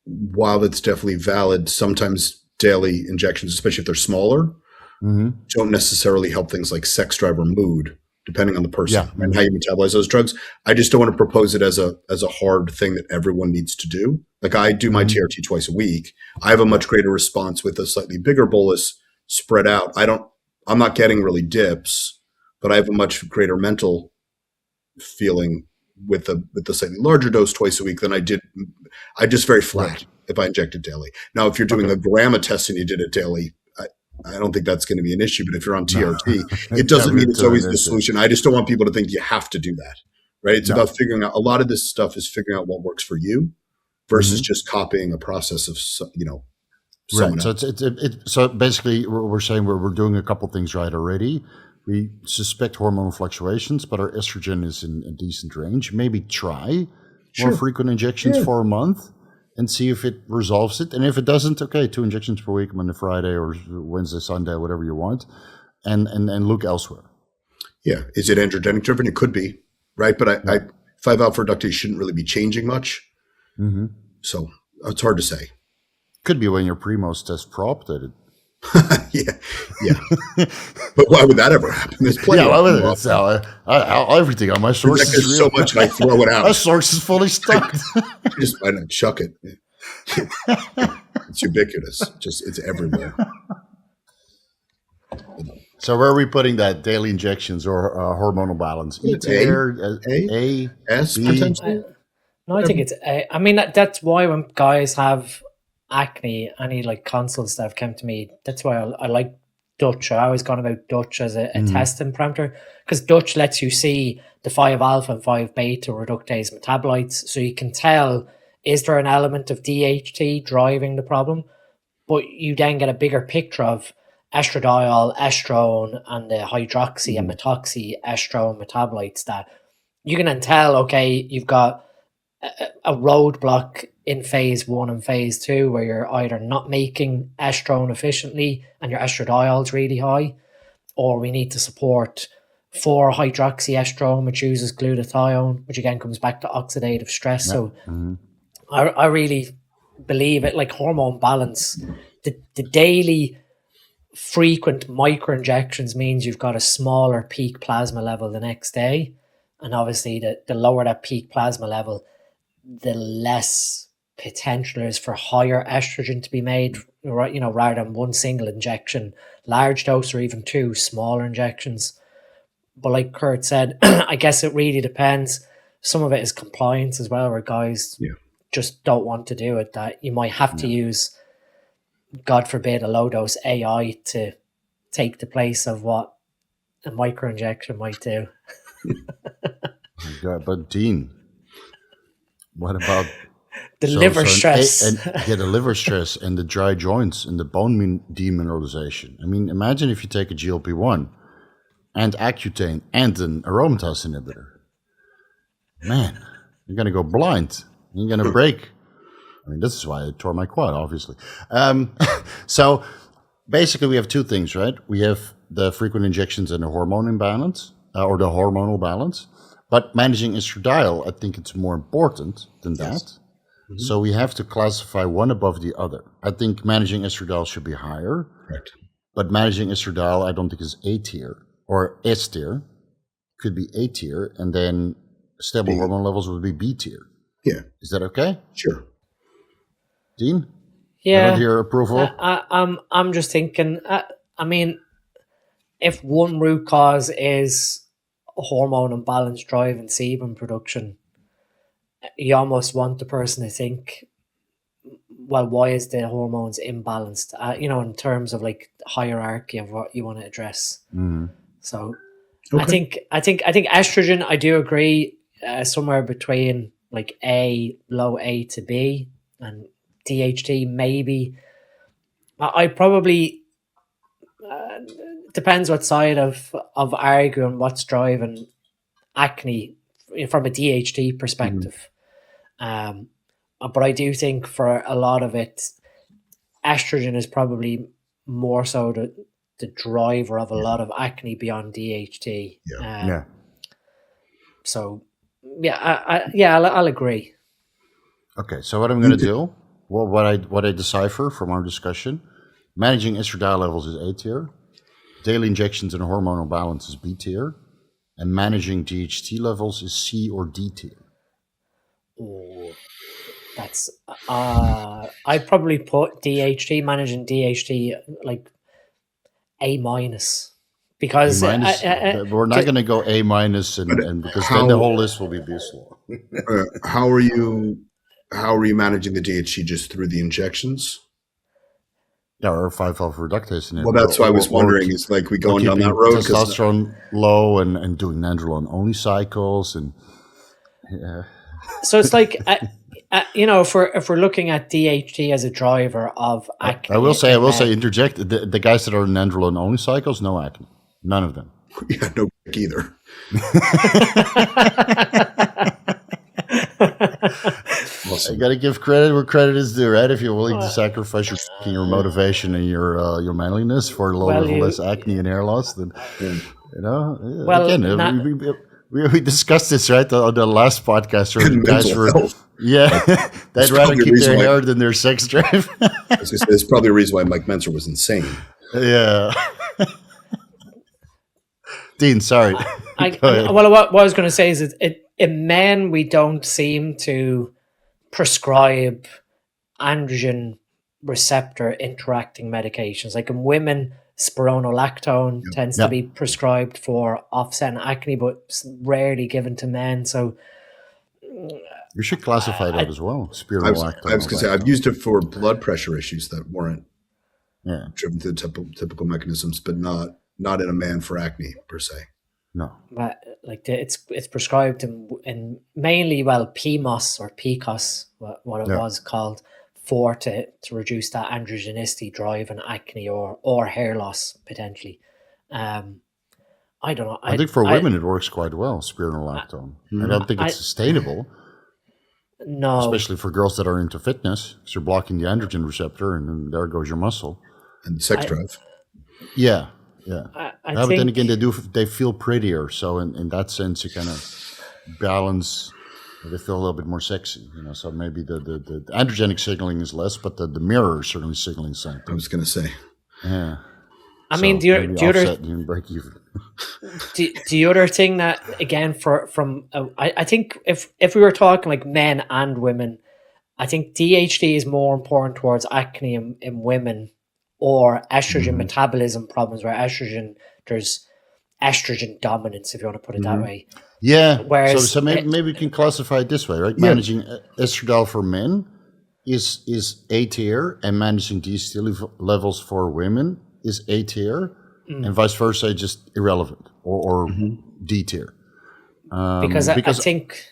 while it's definitely valid, sometimes daily injections, especially if they're smaller, don't necessarily help things like sex drive or mood, depending on the person and how you metabolize those drugs. I just don't want to propose it as a hard thing that everyone needs to do. Like I do my TRT twice a week. I have a much greater response with a slightly bigger bolus spread out. I'm not getting really dips, but I have a much greater mental feeling with the slightly larger dose twice a week than I did. I just very flat if I inject it daily. Now, if you're doing a gram of test and you did it daily, I don't think that's going to be an issue. But if you're on TRT, it doesn't mean it's always the solution. I just don't want people to think you have to do that, right? It's about figuring out. A lot of this stuff is figuring out what works for you versus just copying a process of someone right. else. So so basically we're saying we're doing a couple things right already. We suspect hormonal fluctuations, but our estrogen is in a decent range. Maybe try more frequent injections for a month and see if it resolves it. And if it doesn't, okay, 2 injections per week, Monday, Friday, or Wednesday, Sunday, whatever you want, and look elsewhere. Yeah. Is it androgenic driven? It could be, right? But 5-alpha reductase shouldn't really be changing much. So it's hard to say. Could be when your Primos test prop that it. yeah. But why would that ever happen? There's plenty. Yeah, everything on my source is so much, and I throw it out. My source is fully stocked. I don't chuck it. It's ubiquitous. It's everywhere. So where are we putting that? Daily injections or hormonal balance? It's A, S, B. potentially. No, I think it's A. I mean, that's why when guys have acne, any like consults that have come to me, that's why I like Dutch. I always gone about Dutch as a testing parameter, because Dutch lets you see the 5-alpha and 5-beta reductase metabolites, so you can tell, is there an element of DHT driving the problem? But you then get a bigger picture of estradiol, estrone, and the hydroxy and methoxy estrone metabolites that you can then tell, okay, you've got a roadblock in phase 1 and phase 2 where you're either not making estrone efficiently and your estradiol is really high, or we need to support 4-hydroxyestrone, which uses glutathione, which again comes back to oxidative stress. So I really believe it, like hormone balance, the daily frequent micro injections means you've got a smaller peak plasma level the next day, and obviously the lower that peak plasma level, the less potential is for higher estrogen to be made, right? Rather than one single injection, large dose, or even 2 smaller injections. But like Kurt said, I guess it really depends. Some of it is compliance as well, where guys just don't want to do it. That you might have to use, God forbid, a low dose AI to take the place of what a micro injection might do. But Dean, what about the liver stress? The liver stress and the dry joints and the bone demineralization. I mean, imagine if you take a GLP-1 and Accutane and an aromatase inhibitor. Man, you're going to go blind. You're going to break. I mean, this is why I tore my quad, obviously. So basically we have 2 things, right? We have the frequent injections and the hormone imbalance or the hormonal balance. But managing estradiol, I think it's more important than that. Mm-hmm. So we have to classify one above the other. I think managing estradiol should be higher. Correct. But managing estradiol, I don't think is A tier or S tier. Could be A tier, and then stable hormone levels would be B tier. Yeah. Is that okay? Sure. Dean? Yeah. Your approval? I'm just thinking, I mean, if one root cause is hormone imbalance driving sebum production, you almost want the person to think, well, why is the hormones imbalanced? In terms of like hierarchy of what you want to address. Mm-hmm. So okay. I think estrogen, I do agree, somewhere between like low A to B, and DHT maybe. I probably depends what side of arguing what's driving acne from a DHT perspective. Mm-hmm. But I do think for a lot of it, estrogen is probably more so the driver of a lot of acne beyond DHT. Yeah. So, I'll agree. Okay, so what I'm going to do, well, what I decipher from our discussion, managing estradiol levels is A tier, daily injections and hormonal balance is B tier, and managing DHT levels is C or D tier. Oh, that's I'd probably put managing DHT like A minus, because we're not going to go A minus and because then the whole list will be B slow. How are you managing the DHT, just through the injections? Yeah, or 5-alpha reductase. Well, that's what I was wondering. Is like we going down that road? Testosterone low and doing nandrolone only cycles and. Yeah. So it's like, if we're looking at DHT as a driver of acne, I will say, interject the guys that are in nandrolone only cycles, no acne, none of them. Yeah, no either. Awesome. You got to give credit where credit is due, right? If you're willing to sacrifice your motivation and your manliness for a little less acne and hair loss, then we discussed this right on the last podcast where the guys were they'd rather keep their hair than their sex drive. There's probably a reason why Mike Menzer was insane. Yeah. Dean, sorry. What I was going to say is in men, we don't seem to prescribe androgen receptor interacting medications. Like in women, spironolactone tends to be prescribed for offsetting acne, but rarely given to men. So you should classify that as well. Spironolactone. I was going to say, I've used it for blood pressure issues that weren't driven through typical mechanisms, but not in a man for acne per se. No, but like it's prescribed in mainly PMOS or PCOS, what it was called, to reduce that androgenicity drive and acne or hair loss potentially. I don't know. I think for women it works quite well, spironolactone. I don't think it's sustainable. No, especially for girls that are into fitness, because you're blocking the androgen receptor, and then there goes your muscle and sex drive. Yeah. Yeah, but then again, they feel prettier. So in that sense, you kind of balance. They feel a little bit more sexy, So maybe the androgenic signaling is less, but the mirror is certainly signaling something. I was going to say. Yeah. I mean, the other break even. the other thing that again I think if we were talking like men and women, I think DHT is more important towards acne in women. Or estrogen metabolism problems, where there's estrogen dominance, if you want to put it that way. Yeah. Whereas so maybe we can classify it this way, right? Yeah. Managing estradiol for men is A tier, and managing DHT levels for women is A tier, and vice versa, just irrelevant or D tier. Because I think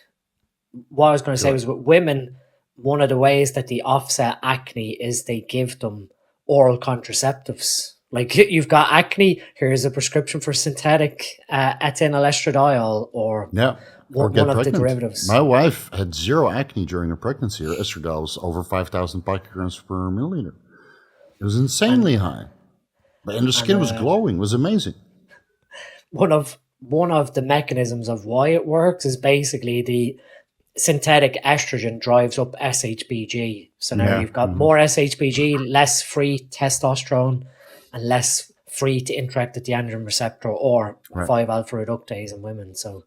what I was going to say was with women, one of the ways that they offset acne is they give them oral contraceptives. Like, you've got acne, here's a prescription for synthetic ethinyl estradiol or one of the derivatives. My wife had zero acne during her pregnancy. Her estradiol was over 5,000 picograms per milliliter. It was insanely high. And the skin was glowing. It was amazing. One of the mechanisms of why it works is basically the synthetic estrogen drives up SHBG. So now you've got more SHBG, less free testosterone, and less free to interact with the androgen receptor or 5-alpha reductase in women. So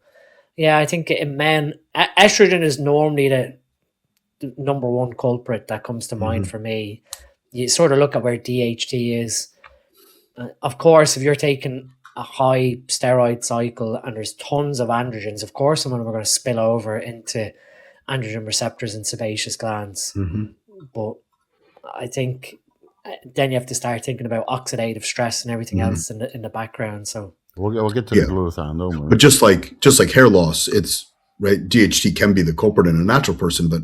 yeah, I think in men, estrogen is normally the number one culprit that comes to mind for me. You sort of look at where DHT is. Of course, if you're taking a high steroid cycle and there's tons of androgens, of course some of them are going to spill over into androgen receptors and sebaceous glands. But I think then you have to start thinking about oxidative stress and everything else in the background. So we'll get to the glutathione, don't we? But just like hair loss, it's right. DHT can be the culprit in a natural person, but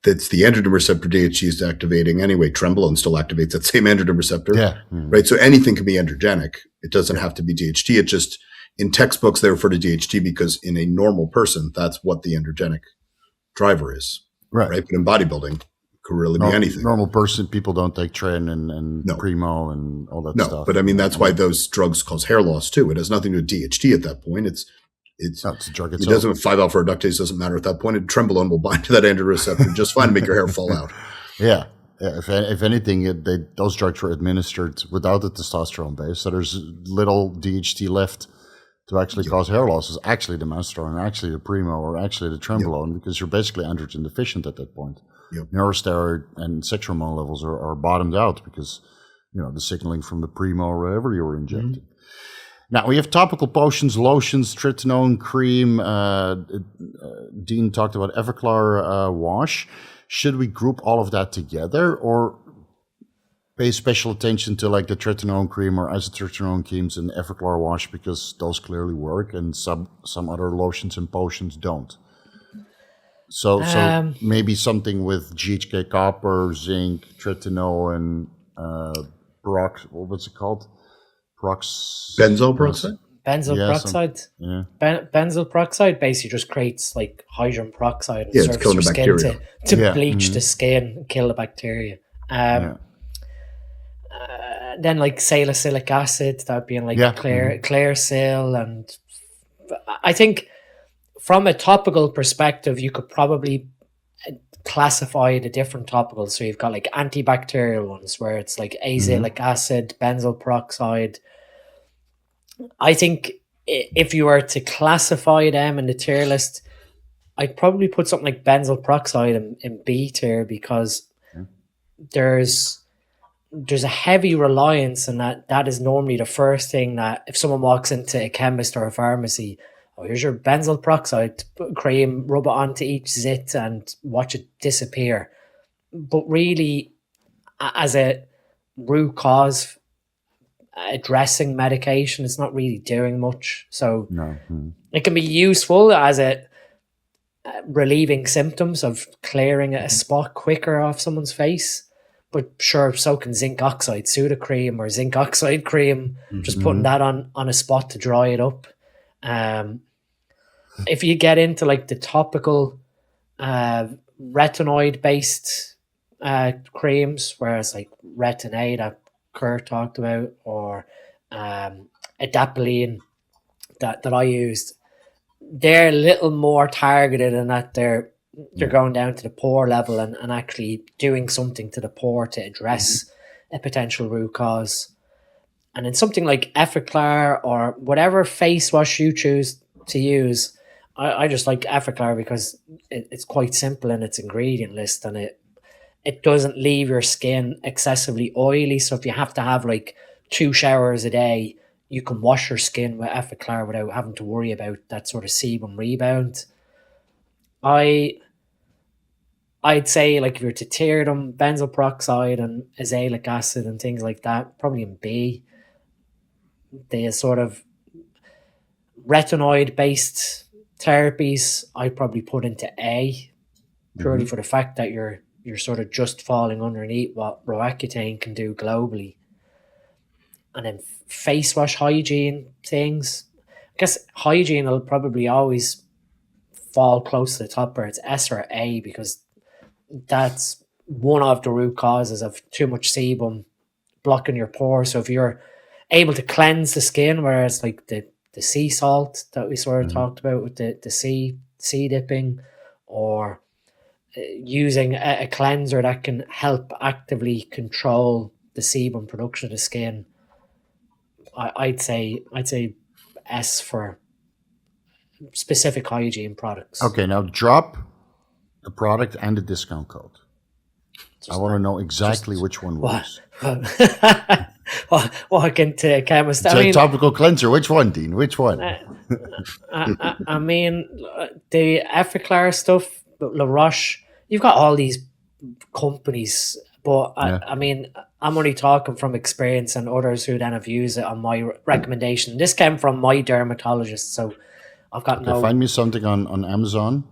that's the androgen receptor DHT is activating anyway. Trenbolone still activates that same androgen receptor. Right. So anything can be androgenic. It doesn't have to be DHT. It just, in textbooks, they refer to DHT because in a normal person, that's what the androgenic driver is. Right. But in bodybuilding, it could really be anything. Normal person, people don't take Tren and Primo and all that stuff. No, but I mean, that's why those drugs cause hair loss too. It has nothing to do with DHT at that point. It's a drug itself. It doesn't have 5-alpha reductase, doesn't matter at that point. And Trenbolone will bind to that androgen receptor just fine to make your hair fall out. Yeah. If anything, those drugs were administered without the testosterone base, so there's little DHT left to actually cause hair loss. Is actually the Masteron, actually the Primo, or actually the Trenbolone, because you're basically androgen deficient at that point. Neurosteroid and sex hormone levels are bottomed out because the signaling from the Primo or whatever you were injecting. Now, we have topical potions, lotions, tretinoin cream. Dean talked about Everclar wash. Should we group all of that together or pay special attention to like the tretinoin cream or isotretinoin creams and Everclar wash because those clearly work and some other lotions and potions don't? So maybe something with GHK copper, zinc, tretinoin, what's it called? Benzoyl peroxide? Benzoyl peroxide. Benzoyl peroxide basically just creates like hydrogen peroxide and serves your skin to bleach the skin and kill the bacteria. Then like salicylic acid, that would be in like Clearasil, and I think from a topical perspective, you could probably classify the different topicals. So you've got like antibacterial ones where it's like azelaic acid, benzoyl peroxide. I think if you were to classify them in the tier list, I'd probably put something like benzoyl peroxide in B tier because there's a heavy reliance on that is normally the first thing that if someone walks into a chemist or a pharmacy, here's your benzoyl peroxide cream, rub it onto each zit and watch it disappear. But really, as a root cause addressing medication, it's not really doing much. So it can be useful as a relieving symptoms of clearing a spot quicker off someone's face. But sure, so can zinc oxide Sudocreme or zinc oxide cream, just putting that on a spot to dry it up. If you get into like the topical retinoid based creams, whereas like Retinoid that Kurt talked about, or Adapalene that I used, they're a little more targeted in that they're going down to the pore level and actually doing something to the pore to address a potential root cause. And in something like Everclar or whatever face wash you choose to use, I just like Everclar because it's quite simple in its ingredient list, and it doesn't leave your skin excessively oily. So if you have to have like 2 showers a day, you can wash your skin with Everclar without having to worry about that sort of sebum rebound. I'd say like if you're to tier them, benzoyl peroxide and azelaic acid and things like that, probably in B. The sort of retinoid based therapies I'd probably put into A, purely for the fact that you're sort of just falling underneath what Accutane can do globally. And then face wash hygiene things, I guess hygiene will probably always fall close to the top where it's S or A, because that's one of the root causes of too much sebum blocking your pores. So if you're able to cleanse the skin, whereas like the sea salt that we sort of talked about with the sea dipping, or using a cleanser that can help actively control the sebum production of the skin. I'd say S for specific hygiene products. Okay, now drop the product and the discount code. I want to know exactly which one was. Walk into a chemist. Topical cleanser. Which one, Dean? Which one? I mean, the Effaclar stuff, La Roche. You've got all these companies, but I mean, I'm only talking from experience, and others who then have used it on my recommendation. This came from my dermatologist, so I've got no. Find me something on Amazon,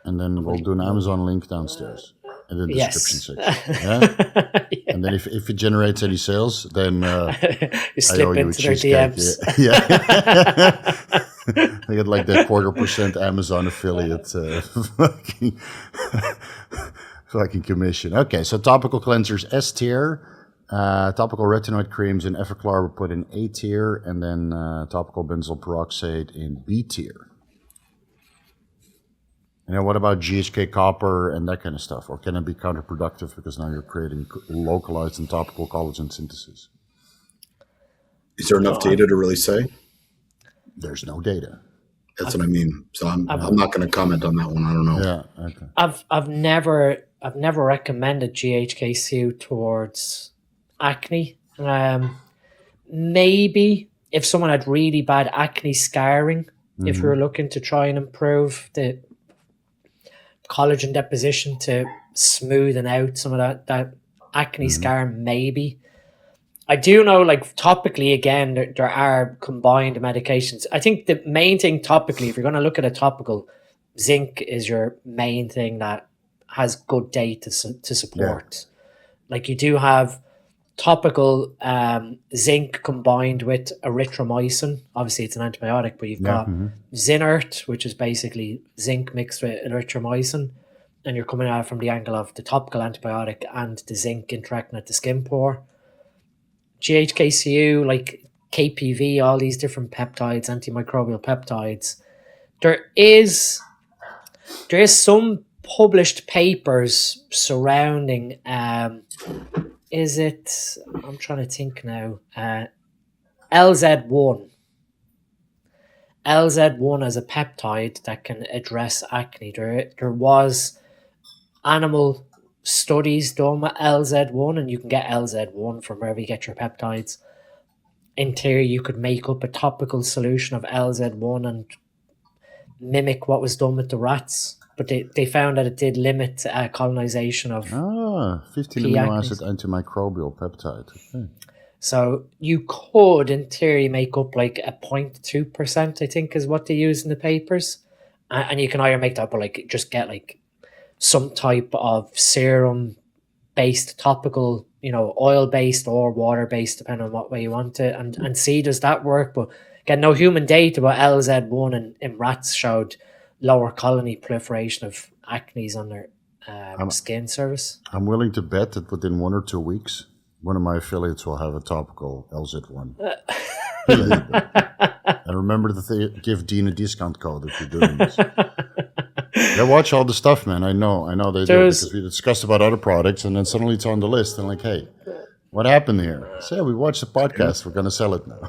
and then we'll do an Amazon link downstairs in the description section. Yeah? Yeah. And then if it generates any sales, then you slip into their DMs. Yeah. I get like that 0.25% Amazon affiliate fucking commission. Okay, so topical cleansers S tier, topical retinoid creams in Effaclar were put in A tier, and then topical benzoyl peroxide in B tier. And then what about GHK copper and that kind of stuff? Or can it be counterproductive because now you're creating localized and topical collagen synthesis? Is there enough data to really say? There's no data. That's what I mean. So I'm not going to comment on that one. I don't know. Yeah. Okay. I've never recommended GHK-Cu towards acne. Maybe if someone had really bad acne scarring, if we were looking to try and improve the collagen deposition to smoothen out some of that acne scar, maybe. I do know, like, topically, again, there are combined medications. I think the main thing topically, if you're going to look at a topical, zinc is your main thing that has good data to support. Yeah. Like, you do have topical zinc combined with erythromycin. Obviously, it's an antibiotic, but you've got Zinert, which is basically zinc mixed with erythromycin. And you're coming at it from the angle of the topical antibiotic and the zinc interacting at the skin pore. GHK-Cu, like KPV, all these different peptides, antimicrobial peptides. There is some published papers surrounding, is it, I'm trying to think now, LZ1. LZ1 as a peptide that can address acne. There was animal studies done with LZ1, and you can get LZ1 from wherever you get your peptides. In theory, you could make up a topical solution of LZ1 and mimic what was done with the rats, but they found that it did limit colonization of 15 amino acid antimicrobial peptide. Okay. So you could, in theory, make up like a 0.2%, I think, is what they use in the papers, and you can either make that, but like just get like some type of serum-based topical, oil-based or water-based, depending on what way you want it, and see does that work. But again, no human data, but LZ1 in rats showed lower colony proliferation of acnes on their skin surface. I'm willing to bet that within 1 or 2 weeks, one of my affiliates will have a topical LZ1. And remember to give Dean a discount code if you're doing this. They watch all the stuff, man. I know they do, because we discussed about other products, and then suddenly it's on the list, and like, hey, what happened here? So yeah, we watched the podcast. We're going to sell it now.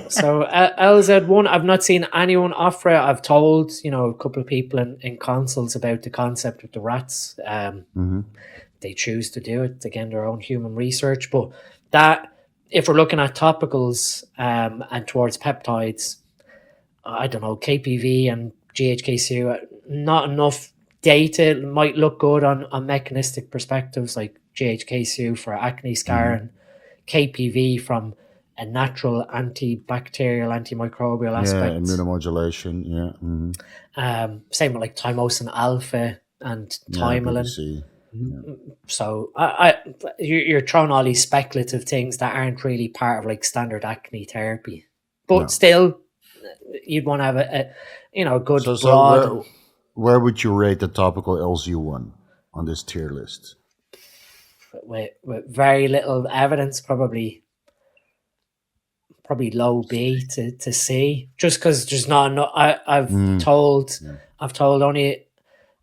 So LZ1, I've not seen anyone offer it. I've told, a couple of people in consults about the concept with the rats. They choose to do it, again, their own human research. But that, if we're looking at topicals and towards peptides, I don't know, KPV and GHK-Cu, not enough data. It might look good on mechanistic perspectives, like GHK-Cu for acne scar and KPV from a natural antibacterial, antimicrobial aspect. Yeah, immunomodulation, Same with like thymosin alpha and thymolin. Yeah. So you're throwing all these speculative things that aren't really part of like standard acne therapy. But still, you'd want to have a good broad... So where would you rate the topical LZ1 on this tier list? With very little evidence, probably probably low B to C, just because there's not enough. I've told only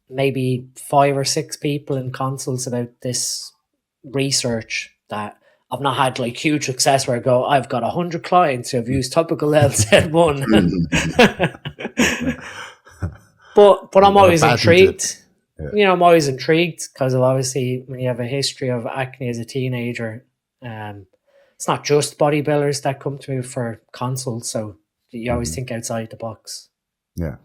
maybe 5 or 6 people in consults about this research that I've not had like huge success where I go, I've got 100 clients who have used Topical LZ1. but I'm always intrigued. Yeah. I'm always intrigued because of obviously when you have a history of acne as a teenager, it's not just bodybuilders that come to me for consults, so you always think outside the box. Yeah.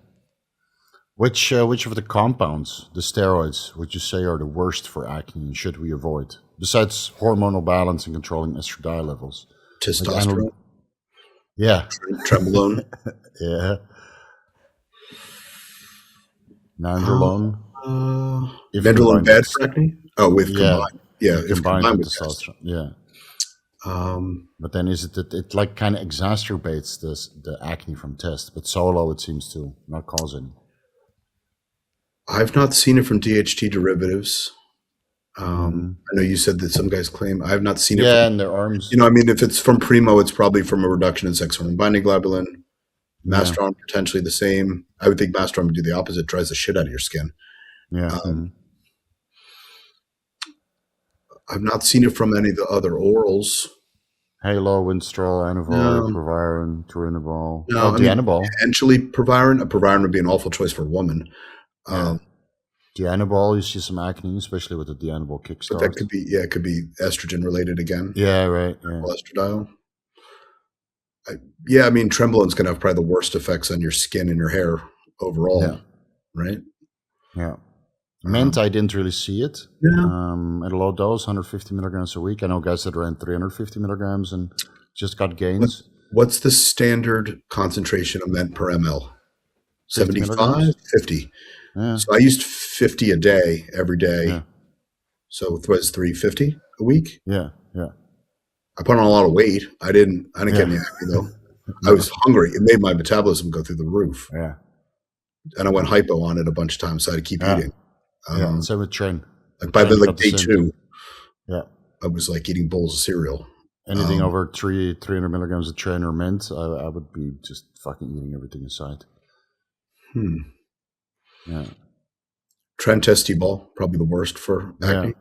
Which of the compounds, the steroids, would you say are the worst for acne and should we avoid? Besides hormonal balance and controlling estradiol levels. Testosterone. Yeah. Trenbolone. Yeah. Nandrolone. Nandrolone bad for acne? Oh, with combined. Yeah, combined with testosterone. Yeah. But then it like kind of exacerbates the acne from test, but solo it seems to not cause any. I've not seen it from DHT derivatives. I know you said that some guys claim. I have not seen it. Yeah, in their arms. If it's from Primo, it's probably from a reduction in sex hormone binding globulin. Mastron potentially the same. I would think Mastron would do the opposite, dries the shit out of your skin. Yeah. I've not seen it from any of the other orals. Halo, Winstrol, Anabolic, Proviron, Dianabol. Dianabol. Potentially Proviron. A Proviron would be an awful choice for a woman. Dianabol, you see some acne, especially with the Dianabol kickstart. But that could be, it could be estrogen related again. Yeah, right. Yeah. Estradiol. Trenbolone's going to have probably the worst effects on your skin and your hair overall, right? Yeah. Mint, I didn't really see it. At a low dose, 150 milligrams a week. I know guys that ran 350 milligrams and just got gains. What's the standard concentration of Mint per ml? 75? 50. Yeah. So I used 50 a day, every day. Yeah. So it was 350 a week. Yeah. I put on a lot of weight. I didn't get any acne though. I was hungry. It made my metabolism go through the roof. Yeah. And I went hypo on it a bunch of times, so I had to keep eating. Same with Tren. Like by day 2, I was like eating bowls of cereal. Anything over 300 milligrams of Tren or Mint, I would be just fucking eating everything aside. Yeah. Tren Testiball, probably the worst for acne.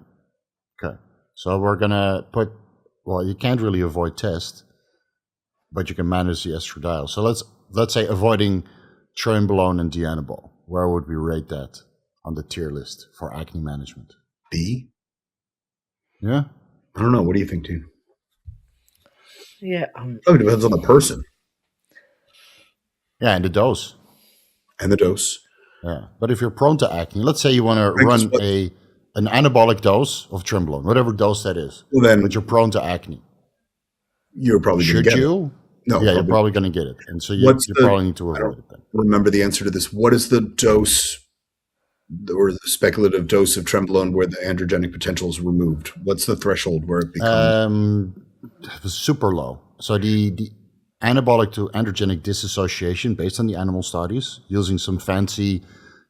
Yeah. Okay. So we're going to put, you can't really avoid test, but you can manage the estradiol. So let's say avoiding Trenbolone and Dianabol. Where would we rate that on the tier list for acne management? B? Yeah? I don't know. What do you think, Dean? Yeah. It depends on the person. Yeah, and the dose. Yeah. But if you're prone to acne, let's say you want to run an anabolic dose of Trenbolone, whatever dose that is, but you're prone to acne. You're probably going to get it. No. Yeah, you're probably going to get it. And so you probably need to avoid it then. Remember the answer to this. What is the dose or the speculative dose of Trenbolone where the androgenic potential is removed? What's the threshold where it becomes? Super low. So the anabolic to androgenic dissociation based on the animal studies, using some fancy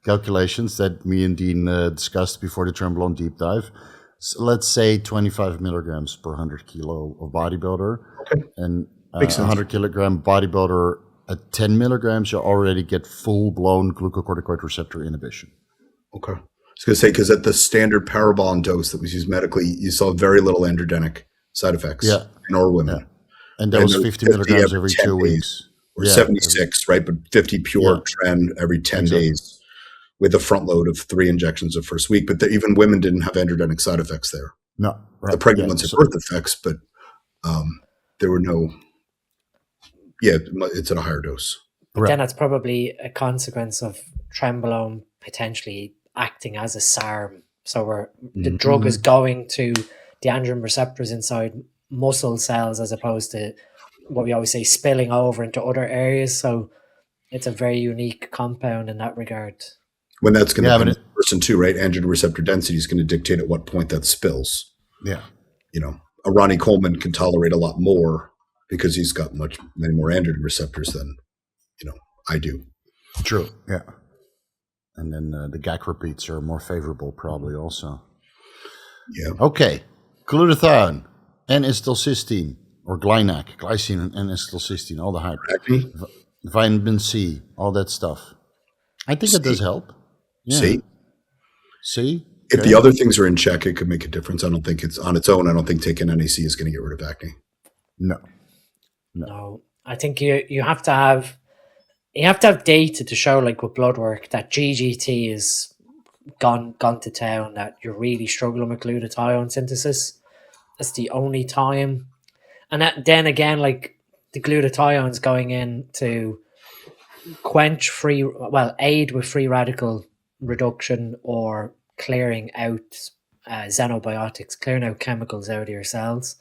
calculations that me and Dean discussed before the Trenbolone deep dive. So let's say 25 milligrams per 100 kilo of bodybuilder. Okay. And 100 kilogram bodybuilder at 10 milligrams, you already get full-blown glucocorticoid receptor inhibition. Okay. I was going to say, because at the standard Parabolin dose that was used medically, you saw very little androgenic side effects in our women. Yeah. And that was 50 milligrams every 2 weeks. Or 76, right? But 50 pure Tren every 10 days with a front load of 3 injections the first week. But even women didn't have androgenic side effects there. No. Right. The pregnant ones had birth effects, but there were no... Yeah, it's at a higher dose. But then that's probably a consequence of Trenbolone potentially acting as a SARM. So the drug is going to the androgen receptors inside muscle cells as opposed to what we always say spilling over into other areas. So it's a very unique compound in that regard. When that's going to happen in person too, right? Androgen receptor density is going to dictate at what point that spills. Yeah. A Ronnie Coleman can tolerate a lot more because he's got many more androgen receptors than, I do. True. Yeah. And then the GAC repeats are more favorable probably also. Yeah. Okay. Glutathione and acetylcysteine. or Glynac, glycine and N-acetylcysteine, all the hype. Acne. Vitamin C, all that stuff. I think it does help. Yeah. See? If the other things are in check, it could make a difference. I don't think it's on its own. I don't think taking NAC is going to get rid of acne. No. I think you have to have data to show, like with blood work, that GGT is gone to town, that you're really struggling with glutathione synthesis. That's the only time. And then again, like the glutathione's going in to aid with free radical reduction or clearing out xenobiotics, clearing out chemicals out of your cells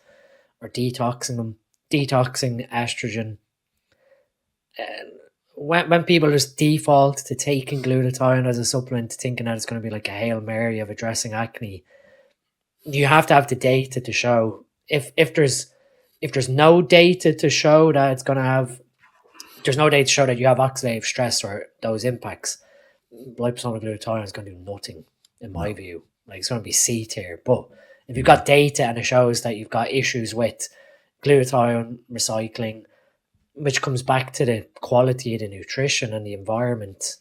or detoxing them, detoxing estrogen. When people just default to taking glutathione as a supplement, thinking that it's going to be like a Hail Mary of addressing acne, you have to have the data to show. If there's no data to show that it's going to have, there's no data to show that you have oxidative stress or those impacts, liposomal glutathione is going to do nothing, in my view. Like, it's going to be C tier. But if you've got data and it shows that you've got issues with glutathione recycling, which comes back to the quality of the nutrition and the environment,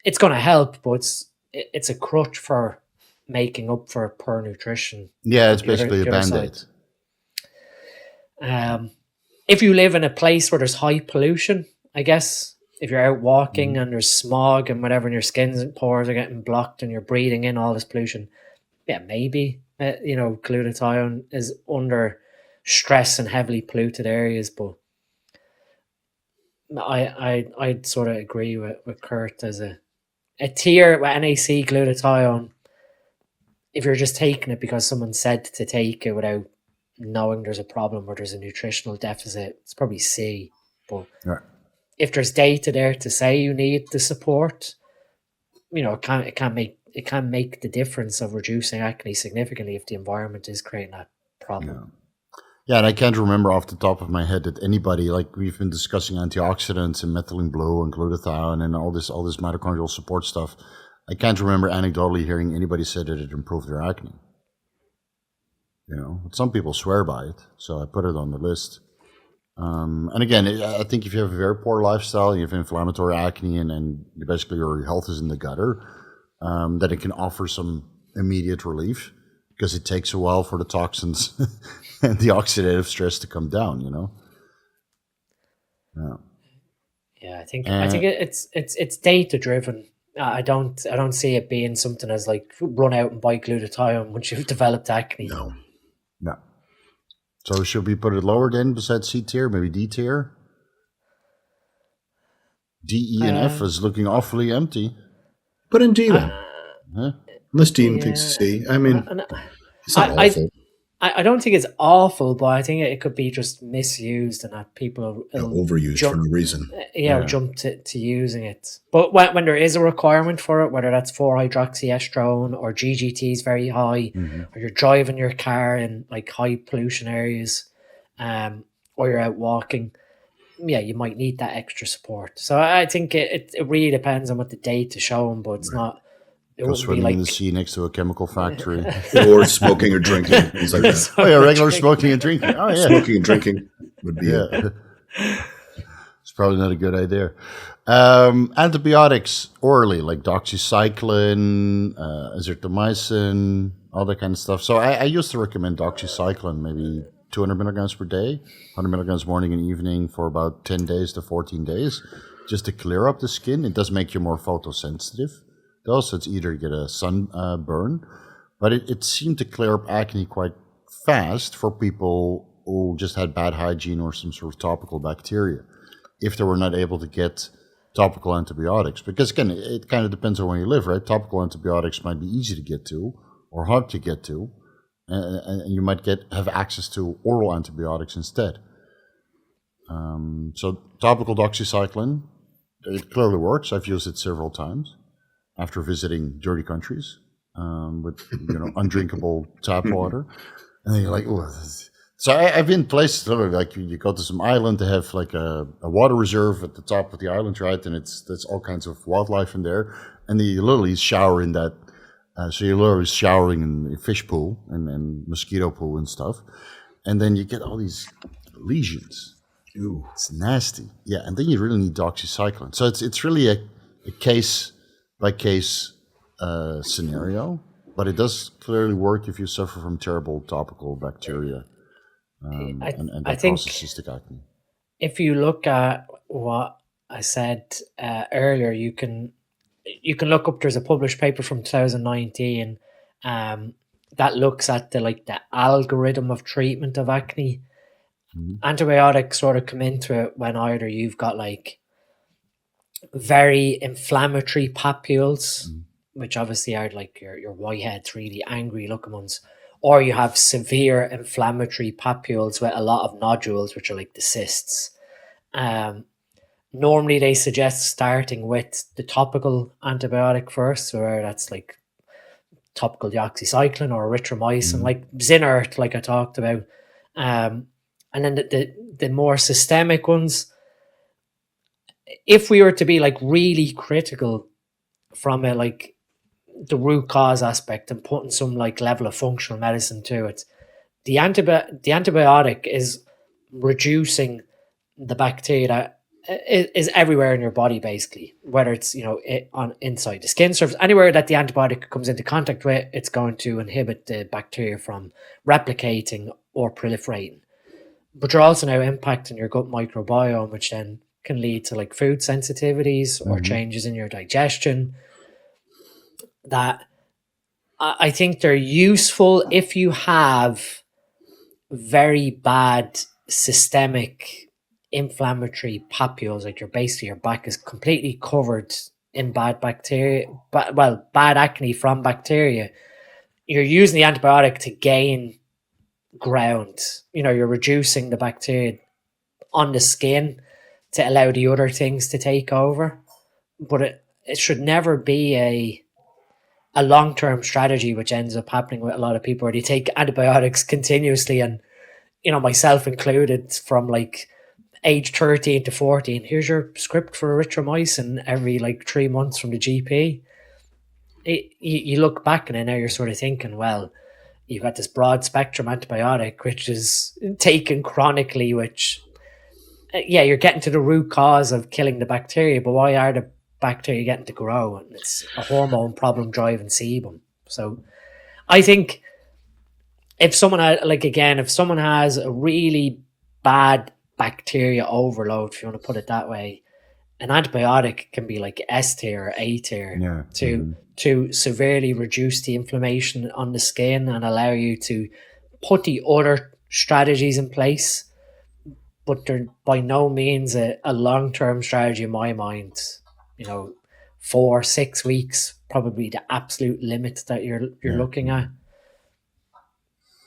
it's going to help, but it's a crutch for making up for poor nutrition. Yeah, it's basically a Band-Aid. If you live in a place where there's high pollution, I guess, if you're out walking and there's smog and whatever, and your skin's pores are getting blocked and you're breathing in all this pollution, yeah, maybe, glutathione is under stress in heavily polluted areas. But I'd sort of agree with Kurt as a tier with NAC glutathione. If you're just taking it because someone said to take it without knowing there's a problem or there's a nutritional deficit, it's probably C. But if there's data there to say you need the support, it can make the difference of reducing acne significantly if the environment is creating that problem. Yeah, and I can't remember off the top of my head that anybody, like we've been discussing antioxidants and methylene blue and glutathione and all this mitochondrial support stuff. I can't remember anecdotally hearing anybody say that it improved their acne. Some people swear by it, so I put it on the list. And again, I think if you have a very poor lifestyle, you have inflammatory acne, and basically your health is in the gutter, that it can offer some immediate relief, because it takes a while for the toxins and the oxidative stress to come down. Yeah, I think it's data driven. I don't see it being something as like run out and buy glutathione once you've developed acne. No. So should we put it lower then, besides C tier, maybe D tier? D, E, and F is looking awfully empty. Put in D then. Unless Dean thinks C. I mean, it's not awful. I don't think it's awful, but I think it could be just misused and that people overused for no reason. Jump to using it. But when there is a requirement for it, whether that's 4-hydroxyestrone or GGT is very high, or you're driving your car in like high pollution areas, or you're out walking, you might need that extra support. So I think it really depends on what the data showing, but it's not. Go swimming in the sea next to a chemical factory. Or smoking or drinking, things like that. Regular smoking and drinking. Oh, yeah. Smoking and drinking would be It's probably not a good idea. Antibiotics orally, like doxycycline, azithromycin, all that kind of stuff. So I used to recommend doxycycline, maybe 200 milligrams per day, 100 milligrams morning and evening for about 10 days to 14 days, just to clear up the skin. It does make you more photosensitive. Also, it's either get a sunburn, but it seemed to clear up acne quite fast for people who just had bad hygiene or some sort of topical bacteria, if they were not able to get topical antibiotics. Because again, it kind of depends on where you live, right? Topical antibiotics might be easy to get to or hard to get to, and you might have access to oral antibiotics instead. So topical doxycycline, it clearly works. I've used it several times after visiting dirty countries with undrinkable tap water, and then you're like, oh. So I've been places like you go to some island to have like a water reserve at the top of the island, right? And there's all kinds of wildlife in there, and you literally shower in that. So you're literally showering in a fish pool and mosquito pool and stuff. and then you get all these lesions. Ooh. It's nasty. Yeah, and then you really need doxycycline. So it's really a case by case scenario, but it does clearly work if you suffer from terrible topical bacteria, and that causes cystic acne. If you look at what I said earlier, you can look up. There's a published paper from 2019 that looks at the algorithm of treatment of acne. Antibiotics sort of come into it when either you've got very inflammatory papules, which obviously are your whiteheads, really angry looking ones, or you have severe inflammatory papules with a lot of nodules, which are like the cysts. Normally they suggest starting with the topical antibiotic first, where that's like topical doxycycline or erythromycin, like Zinc, like I talked about. And then the more systemic ones, if we were to be really critical from it, the root cause aspect and putting some level of functional medicine to it, the antibiotic is reducing the bacteria that is everywhere in your body, basically, whether it's on inside the skin surface, anywhere that the antibiotic comes into contact with, it's going to inhibit the bacteria from replicating or proliferating. But you're also now impacting your gut microbiome, which then can lead to food sensitivities or changes in your digestion. That I think they're useful if you have very bad systemic inflammatory papules, your back is completely covered in bad bacteria, bad acne from bacteria. You're using the antibiotic to gain ground. You're reducing the bacteria on the skin to allow the other things to take over, but it should never be a long-term strategy, which ends up happening with a lot of people, where they take antibiotics continuously, and myself included, from age 13 to 14, here's your script for erythromycin every 3 months from the GP. You look back and then now you're sort of thinking, well, you've got this broad spectrum antibiotic, which is taken chronically, which, you're getting to the root cause of killing the bacteria, but why are the bacteria getting to grow? And it's a hormone problem driving sebum. So I think if someone has a really bad bacteria overload, if you want to put it that way, an antibiotic can be S tier or A tier to severely reduce the inflammation on the skin and allow you to put the other strategies in place. But they're by no means a long-term strategy in my mind. 4-6 weeks, probably the absolute limit that you're looking at.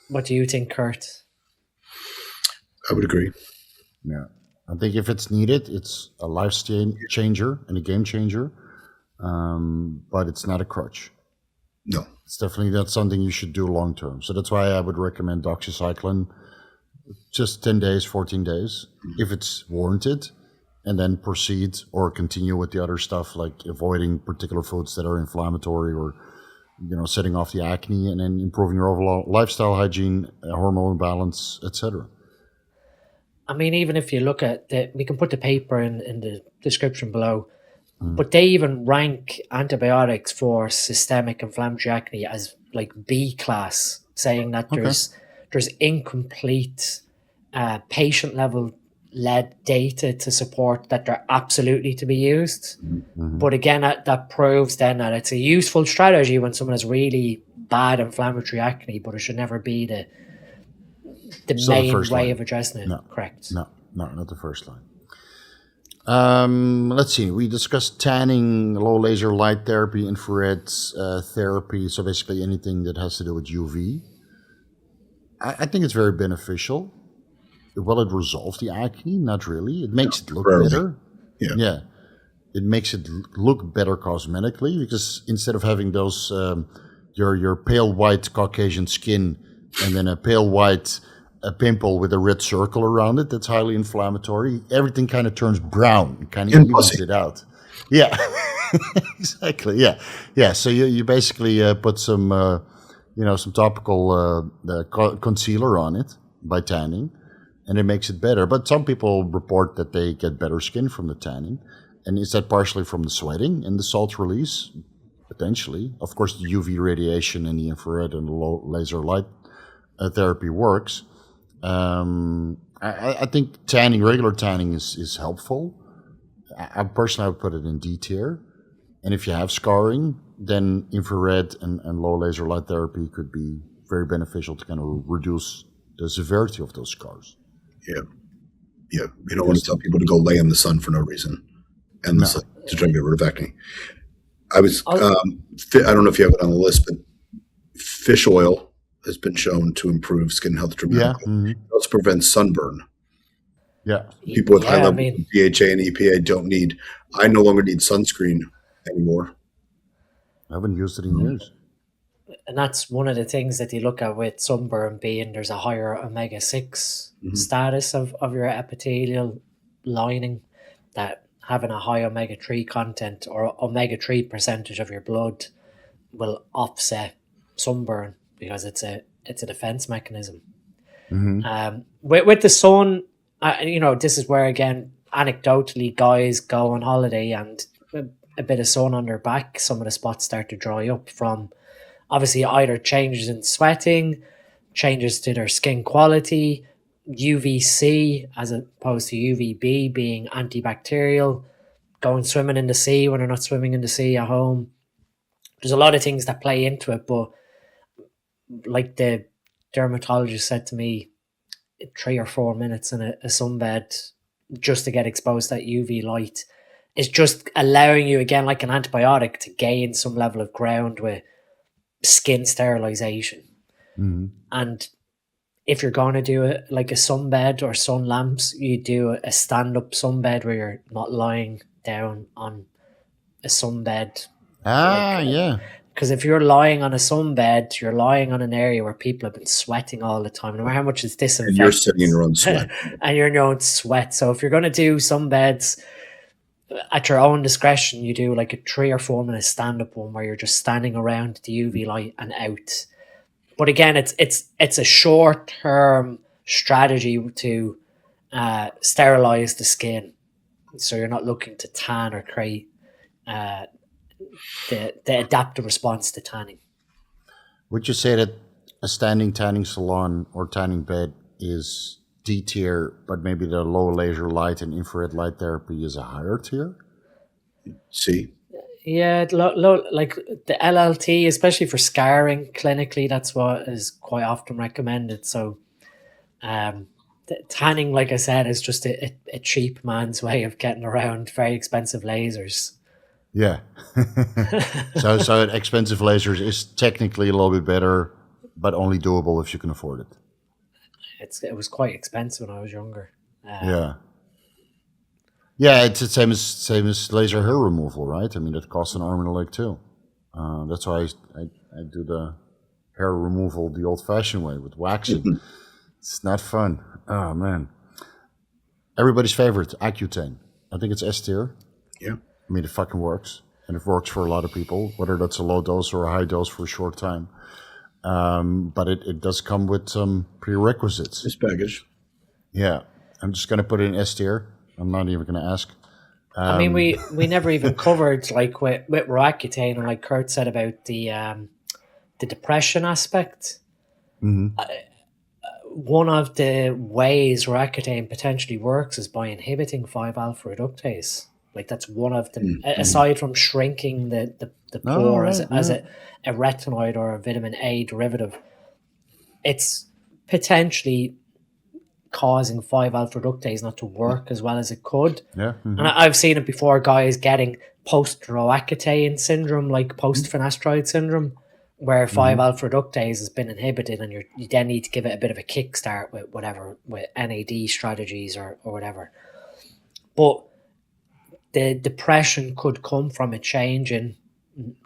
What do you think, Kurt? I would agree. Yeah, I think if it's needed, it's a life changer and a game changer, but it's not a crutch. No. It's definitely not something you should do long term. So that's why I would recommend doxycycline, just 10 days, 14 days, if it's warranted, and then proceed or continue with the other stuff, like avoiding particular foods that are inflammatory, or setting off the acne, and then improving your overall lifestyle hygiene, hormone balance, etc. I mean, even if you look at we can put the paper in the description below, but they even rank antibiotics for systemic inflammatory acne as B class, saying that there's incomplete patient level led data to support that they're absolutely to be used. But again, that proves then that it's a useful strategy when someone has really bad inflammatory acne, but it should never be the main way of addressing it. No, correct. No, not the first line. Let's see. We discussed tanning, low laser light therapy, infrared therapy. So basically anything that has to do with UV. I think it's very beneficial. Will it resolve the acne? Not really. It makes it look better. Yeah. It makes it look better cosmetically, because instead of having those your pale white Caucasian skin and then a pale white pimple with a red circle around it that's highly inflammatory, everything kind of turns brown, kind of evens it out. Yeah, exactly. Yeah. So you basically put some some topical concealer on it, by tanning, and it makes it better. But some people report that they get better skin from the tanning. And is that partially from the sweating and the salt release? Potentially. Of course, the UV radiation and the infrared and the low laser light therapy works. I think regular tanning is helpful. I personally would put it in D tier. And if you have scarring, then infrared and low laser light therapy could be very beneficial to kind of reduce the severity of those scars. Yeah. Yeah. You don't want to tell people to go lay in the sun for no reason and to try to get rid of acne. I don't know if you have it on the list, but fish oil has been shown to improve skin health dramatically. Yeah. It also prevents sunburn. Yeah. People with high levels of DHA and EPA I no longer need sunscreen anymore. I haven't used it in years. And that's one of the things that you look at with sunburn being there's a higher omega-6 status of your epithelial lining, that having a high omega-3 content or omega-3 percentage of your blood will offset sunburn because it's a defense mechanism. With the sun, this is where, again, anecdotally, guys go on holiday and a bit of sun on their back, some of the spots start to dry up from obviously either changes in sweating, changes to their skin quality, UVC as opposed to UVB being antibacterial, going swimming in the sea when they're not swimming in the sea at home. There's a lot of things that play into it, but like the dermatologist said to me, 3 or 4 minutes in a sunbed just to get exposed to that UV light is just allowing you, again, like an antibiotic, to gain some level of ground with skin sterilization. And if you're going to do it like a sunbed or sun lamps, you do a stand-up sunbed where you're not lying down on a sunbed. Yeah. Because if you're lying on a sunbed, you're lying on an area where people have been sweating all the time, no matter how much it's disinfected. And you're sitting in your own sweat. And you're in your own sweat. So if you're going to do sunbeds at your own discretion, you do like a 3 or 4 minute stand-up one where you're just standing around the UV light and out. But again, it's a short-term strategy to sterilize the skin, so you're not looking to tan or create the adaptive response to tanning. Would you say that a standing tanning salon or tanning bed is D tier, but maybe the low laser light and infrared light therapy is a higher tier? C. Yeah, like the LLT, especially for scarring clinically, that's what is quite often recommended. So tanning, like I said, is just a cheap man's way of getting around very expensive lasers. Yeah. so expensive lasers is technically a little bit better, but only doable if you can afford it. It was quite expensive when I was younger. Yeah, it's the same as laser hair removal, right? I mean, that costs an arm and a leg too. That's why I do the hair removal the old-fashioned way with waxing. It's not fun. Oh man! Everybody's favorite, Accutane. I think it's S tier. Yeah. I mean, it fucking works, and it works for a lot of people, whether that's a low dose or a high dose for a short time. But it does come with some prerequisites. This package. Yeah, I'm just gonna put it in S tier. I'm not even going to ask. I mean, we never even covered, like with Accutane, and like Kurt said about the depression aspect. One of the ways Accutane potentially works is by inhibiting 5-alpha reductase. Like that's one of them, aside from shrinking the pore as a retinoid or a vitamin A derivative, it's potentially causing 5-alpha reductase not to work as well as it could. Yeah. And I've seen it before, guys getting post-Accutane syndrome, like post-finasteride syndrome, where 5-alpha reductase has been inhibited, and you then need to give it a bit of a kickstart with NAD strategies or whatever. But the depression could come from a change in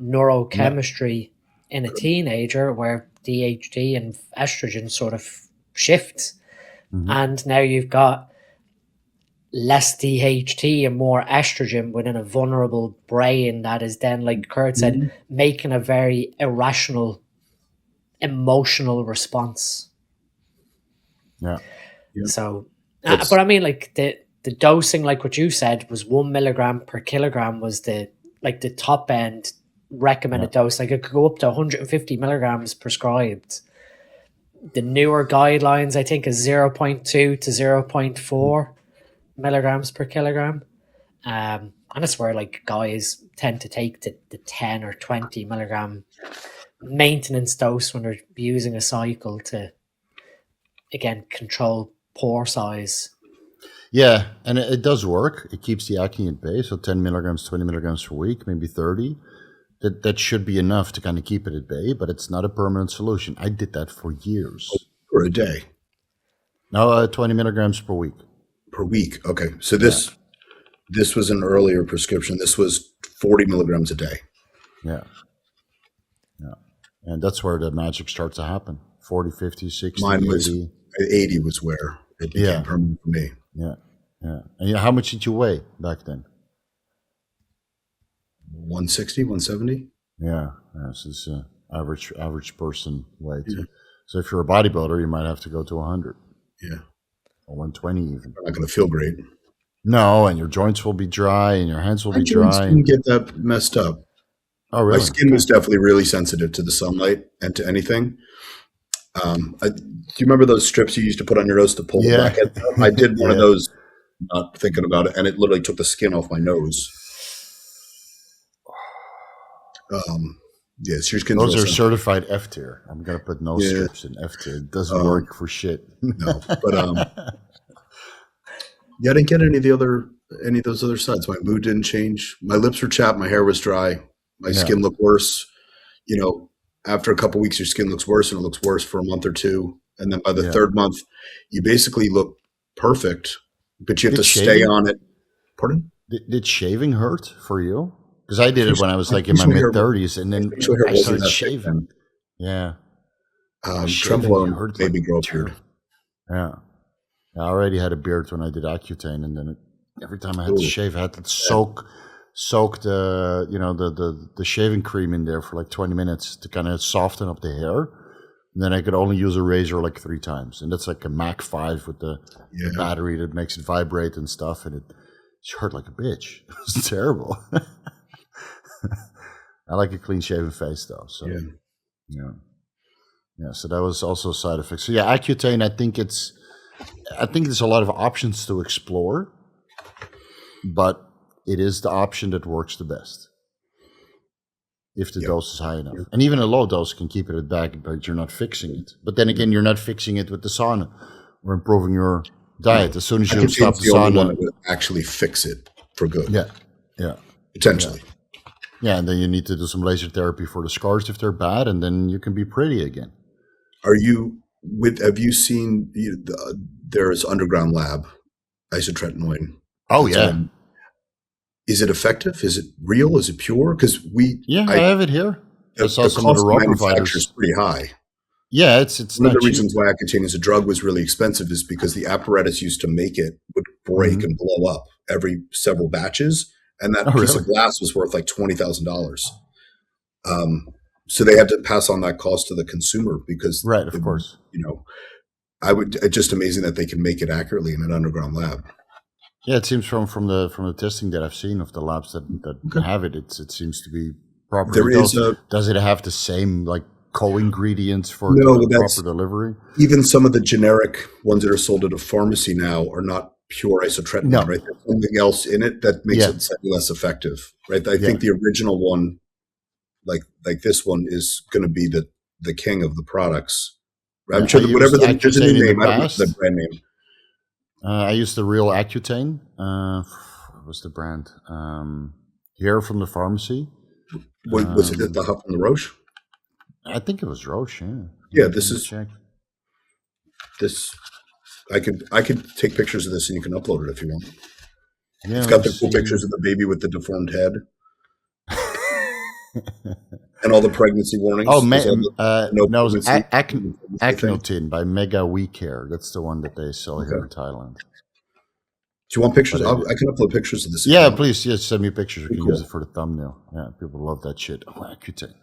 neurochemistry in a teenager where DHT and estrogen sort of shift. And now you've got less DHT and more estrogen within a vulnerable brain that is then, like Kurt said, making a very irrational emotional response. Yeah. Yeah. So, That's- but I mean, like the dosing, like what you said, was 1 milligram per kilogram was the top end recommended dose. Like it could go up to 150 milligrams prescribed. The newer guidelines, I think, is 0.2 to 0.4 milligrams per kilogram. And that's where like guys tend to take the 10 or 20 milligram maintenance dose when they're using a cycle to, again, control pore size. Yeah, and it does work. It keeps the acne at bay. So 10 milligrams, 20 milligrams per week, maybe 30. That should be enough to kind of keep it at bay, but it's not a permanent solution. I did that for years. For a day. No, 20 milligrams per week. Per week. Okay. So this was an earlier prescription. This was 40 milligrams a day. Yeah. Yeah. And that's where the magic starts to happen. 40, 50, 60, Mine 80. was 80 was where it became permanent for me. Yeah. Yeah. And how much did you weigh back then? 160, 170. Yeah. This is an average person weight. Yeah. So if you're a bodybuilder, you might have to go to 100. Yeah. Or 120 even. I'm not going to feel great. No, and your joints will be dry and your hands will be dry. I didn't get that messed up. Oh, really? My skin was definitely really sensitive to the sunlight and to anything. Do you remember those strips you used to put on your nose to pull the blackheads out? I did one of those, not thinking about it, and it literally took the skin off my nose. Yes, your skin's those are certified F tier. I'm gonna put nose strips in F tier. It doesn't work for shit. No, but I didn't get any of those other sides. My mood didn't change. My lips were chapped. My hair was dry. My skin looked worse. You know, after a couple of weeks, your skin looks worse, and it looks worse for a month or two, and then by the third month, you basically look perfect, but you have to stay on it. Pardon? Did shaving hurt for you? Because I did it when I was like in my mid-30s, and then I started shaving. Yeah. Trenbolone made me grow a beard. Yeah. I already had a beard when I did Accutane, and then every time I had to shave, I had to soak the shaving cream in there for like 20 minutes to kind of soften up the hair. And then I could only use a razor like 3 times. And that's like a Mac 5 with the battery that makes it vibrate and stuff. And it hurt like a bitch. It was terrible. I like a clean shaven face though. So yeah. So that was also a side effect. So yeah, Accutane, I think there's a lot of options to explore, but it is the option that works the best if the dose is high enough. And even a low dose can keep it at back, but you're not fixing it. But then again, you're not fixing it with the sauna or improving your diet. As soon as you stop the sauna, one that would actually fix it for good. Yeah. Potentially. Yeah, and then you need to do some laser therapy for the scars if they're bad, and then you can be pretty again. Have you seen, there's Underground Lab, isotretinoin. Oh, yeah. Is it effective? Is it real? Is it pure? Because I have it here. I saw some of the raw providers. Is pretty high. Yeah, it's one of the cheap. reasons why Accutane as a drug was really expensive is because the apparatus used to make it would break and blow up every several batches, and that piece of glass was worth like $20,000. So they had to pass on that cost to the consumer because, of course, it's just amazing that they can make it accurately in an underground lab. Yeah, it seems from the testing that I've seen of the labs that have it, it seems to be proper. Does it have the same like co-ingredients for the proper delivery? Even some of the generic ones that are sold at a pharmacy now are not pure isotretinoin, right? There's something else in it that makes it slightly less effective, right? I think the original one, like this one, is going to be the king of the products. Right? I'm sure that whatever there's a new name, I don't know the brand name. I used the real Accutane. What was the brand? Here from the pharmacy. Was it the Huff and the Roche? I think it was Roche. Yeah. Yeah. This. I could take pictures of this and you can upload it if you want. Yeah, it's got the cool pictures of the baby with the deformed head. And all the pregnancy warnings. Oh, no, it was Accutane by Mega We Care. That's the one that they sell here in Thailand. Do you want pictures? I can upload pictures of this. Yeah, please. Yes, send me pictures. We can use it for the thumbnail. Yeah, people love that shit. Oh, Accutane.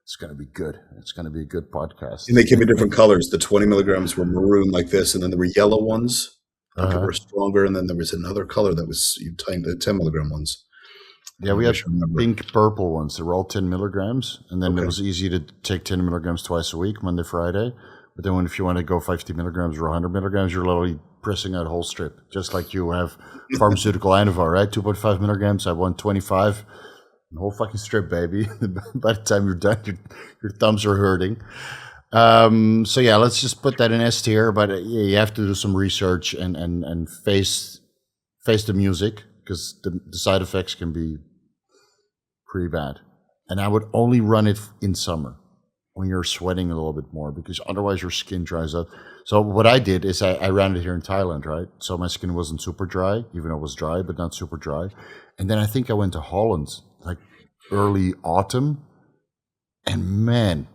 It's going to be good. It's going to be a good podcast. And they came in different colors. The 20 milligrams were maroon like this, and then there were yellow ones that were stronger, and then there was another color that was the 10 milligram ones. Yeah, we had pink purple ones. They were all 10 milligrams, and then it was easy to take 10 milligrams twice a week, Monday, Friday. But then if you want to go 50 milligrams or 100 milligrams, you're literally pressing out a whole strip, just like you have pharmaceutical Anavar, right? 2.5 milligrams, I want 25. The whole fucking strip, baby. By the time you're done, your thumbs are hurting. So yeah, let's just put that in S tier. But you have to do some research and face the music, because the side effects can be pretty bad. And I would only run it in summer when you're sweating a little bit more, because otherwise your skin dries out. So what I did is I ran it here in Thailand, right? So my skin wasn't super dry, even though it was dry, but not super dry. And then I think I went to Holland, like early autumn, and man,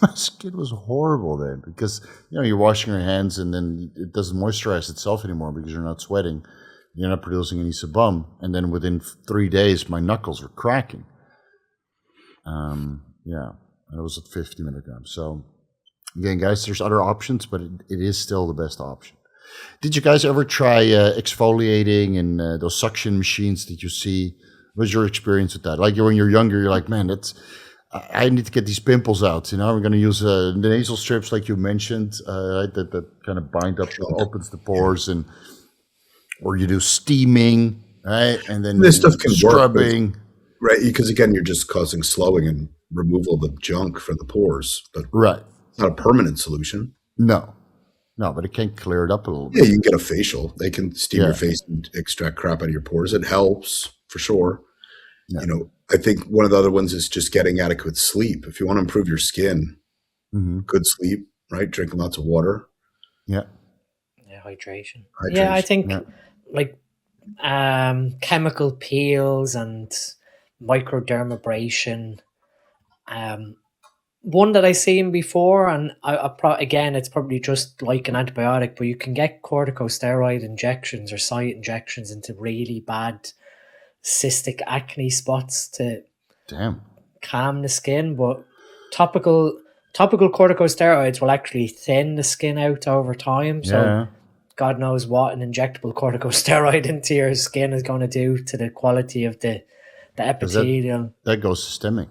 my skin was horrible then, because you're washing your hands and then it doesn't moisturize itself anymore because you're not sweating, you're not producing any sebum, and then within 3 days my knuckles were cracking. Yeah, and it was at 50 milligrams. So again, guys, there's other options, but it is still the best option. Did you guys ever try exfoliating and those suction machines that you see? What was your experience with that? Like when you're younger, you're like, man, I need to get these pimples out. We're going to use the nasal strips, like you mentioned, that kind of bind up, opens the pores, or you do steaming, right? And then this stuff can scrubbing. Work, right? Because again, you're just causing slowing and removal of the junk from the pores. But right. It's not a permanent solution. No, but it can clear it up a little bit. Yeah, you can get a facial. They can steam your face and extract crap out of your pores. It helps for sure. Yeah. I think one of the other ones is just getting adequate sleep. If you want to improve your skin, good sleep, right? Drinking lots of water. Yeah. Yeah, hydration. Yeah, I think like chemical peels and microdermabrasion. One that I seen before, and again, it's probably just like an antibiotic, but you can get corticosteroid injections or site injections into really bad cystic acne spots to calm the skin. But topical corticosteroids will actually thin the skin out over time. So God knows what an injectable corticosteroid into your skin is going to do to the quality of the epithelium. That goes systemic.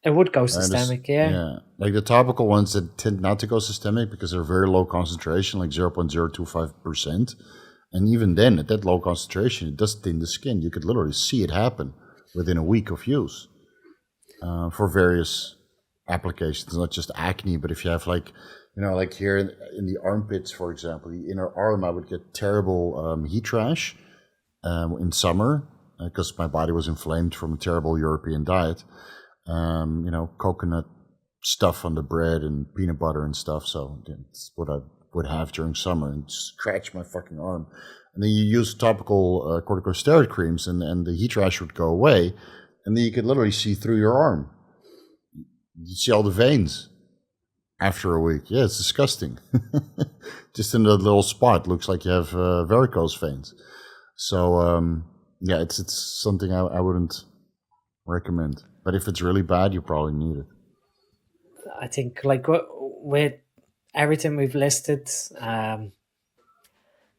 It would go systemic, yeah. Like the topical ones that tend not to go systemic because they're very low concentration, like 0.025%. And even then, at that low concentration, it does thin the skin. You could literally see it happen within a week of use for various applications, not just acne, but if you have like here in the armpits, for example, the inner arm, I would get terrible heat rash in summer because my body was inflamed from a terrible European diet. Coconut stuff on the bread and peanut butter and stuff. So it's what I would have during summer, and scratch my fucking arm. And then you use topical corticosteroid creams and the heat rash would go away. And then you could literally see through your arm. You see all the veins after a week. Yeah, it's disgusting. Just in the little spot, looks like you have varicose veins. So, it's something I wouldn't recommend. But if it's really bad, you probably need it. I think, like with everything we've listed,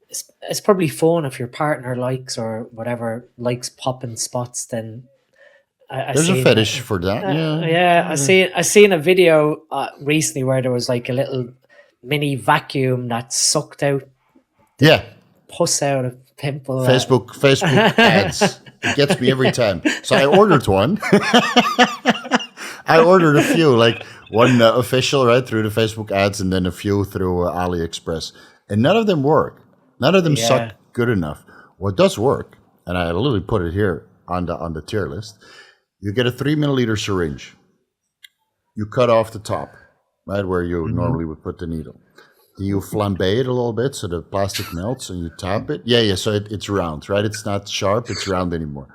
it's probably fun if your partner likes or whatever likes popping spots. Then there's a fetish for that. I seen a video recently where there was like a little mini vacuum that sucked out. Pus out of pimple. Facebook ads. It gets me every time. So I ordered one. I ordered a few, like one official, right, through the Facebook ads, and then a few through AliExpress. And none of them work. None of them suck good enough. What does work, and I literally put it here on the tier list, you get a 3 milliliter syringe. You cut off the top, right, where you normally would put the needle. You flambe it a little bit so the plastic melts and you tap it. Yeah, so it's round, right? It's not sharp, it's round anymore.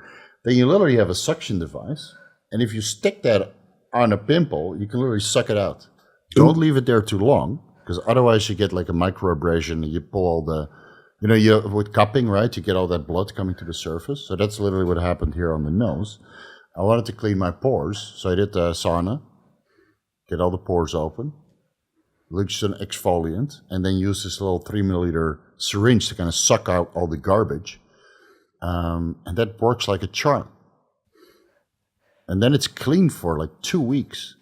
Then you literally have a suction device. And if you stick that on a pimple, you can literally suck it out. Don't leave it there too long, because otherwise you get like a microabrasion and you pull all the, with cupping, right? You get all that blood coming to the surface. So that's literally what happened here on the nose. I wanted to clean my pores, so I did the sauna. get all the pores open, use an exfoliant, and then use this little 3 milliliter syringe to kind of suck out all the garbage. And that works like a charm. And then it's clean for like 2 weeks.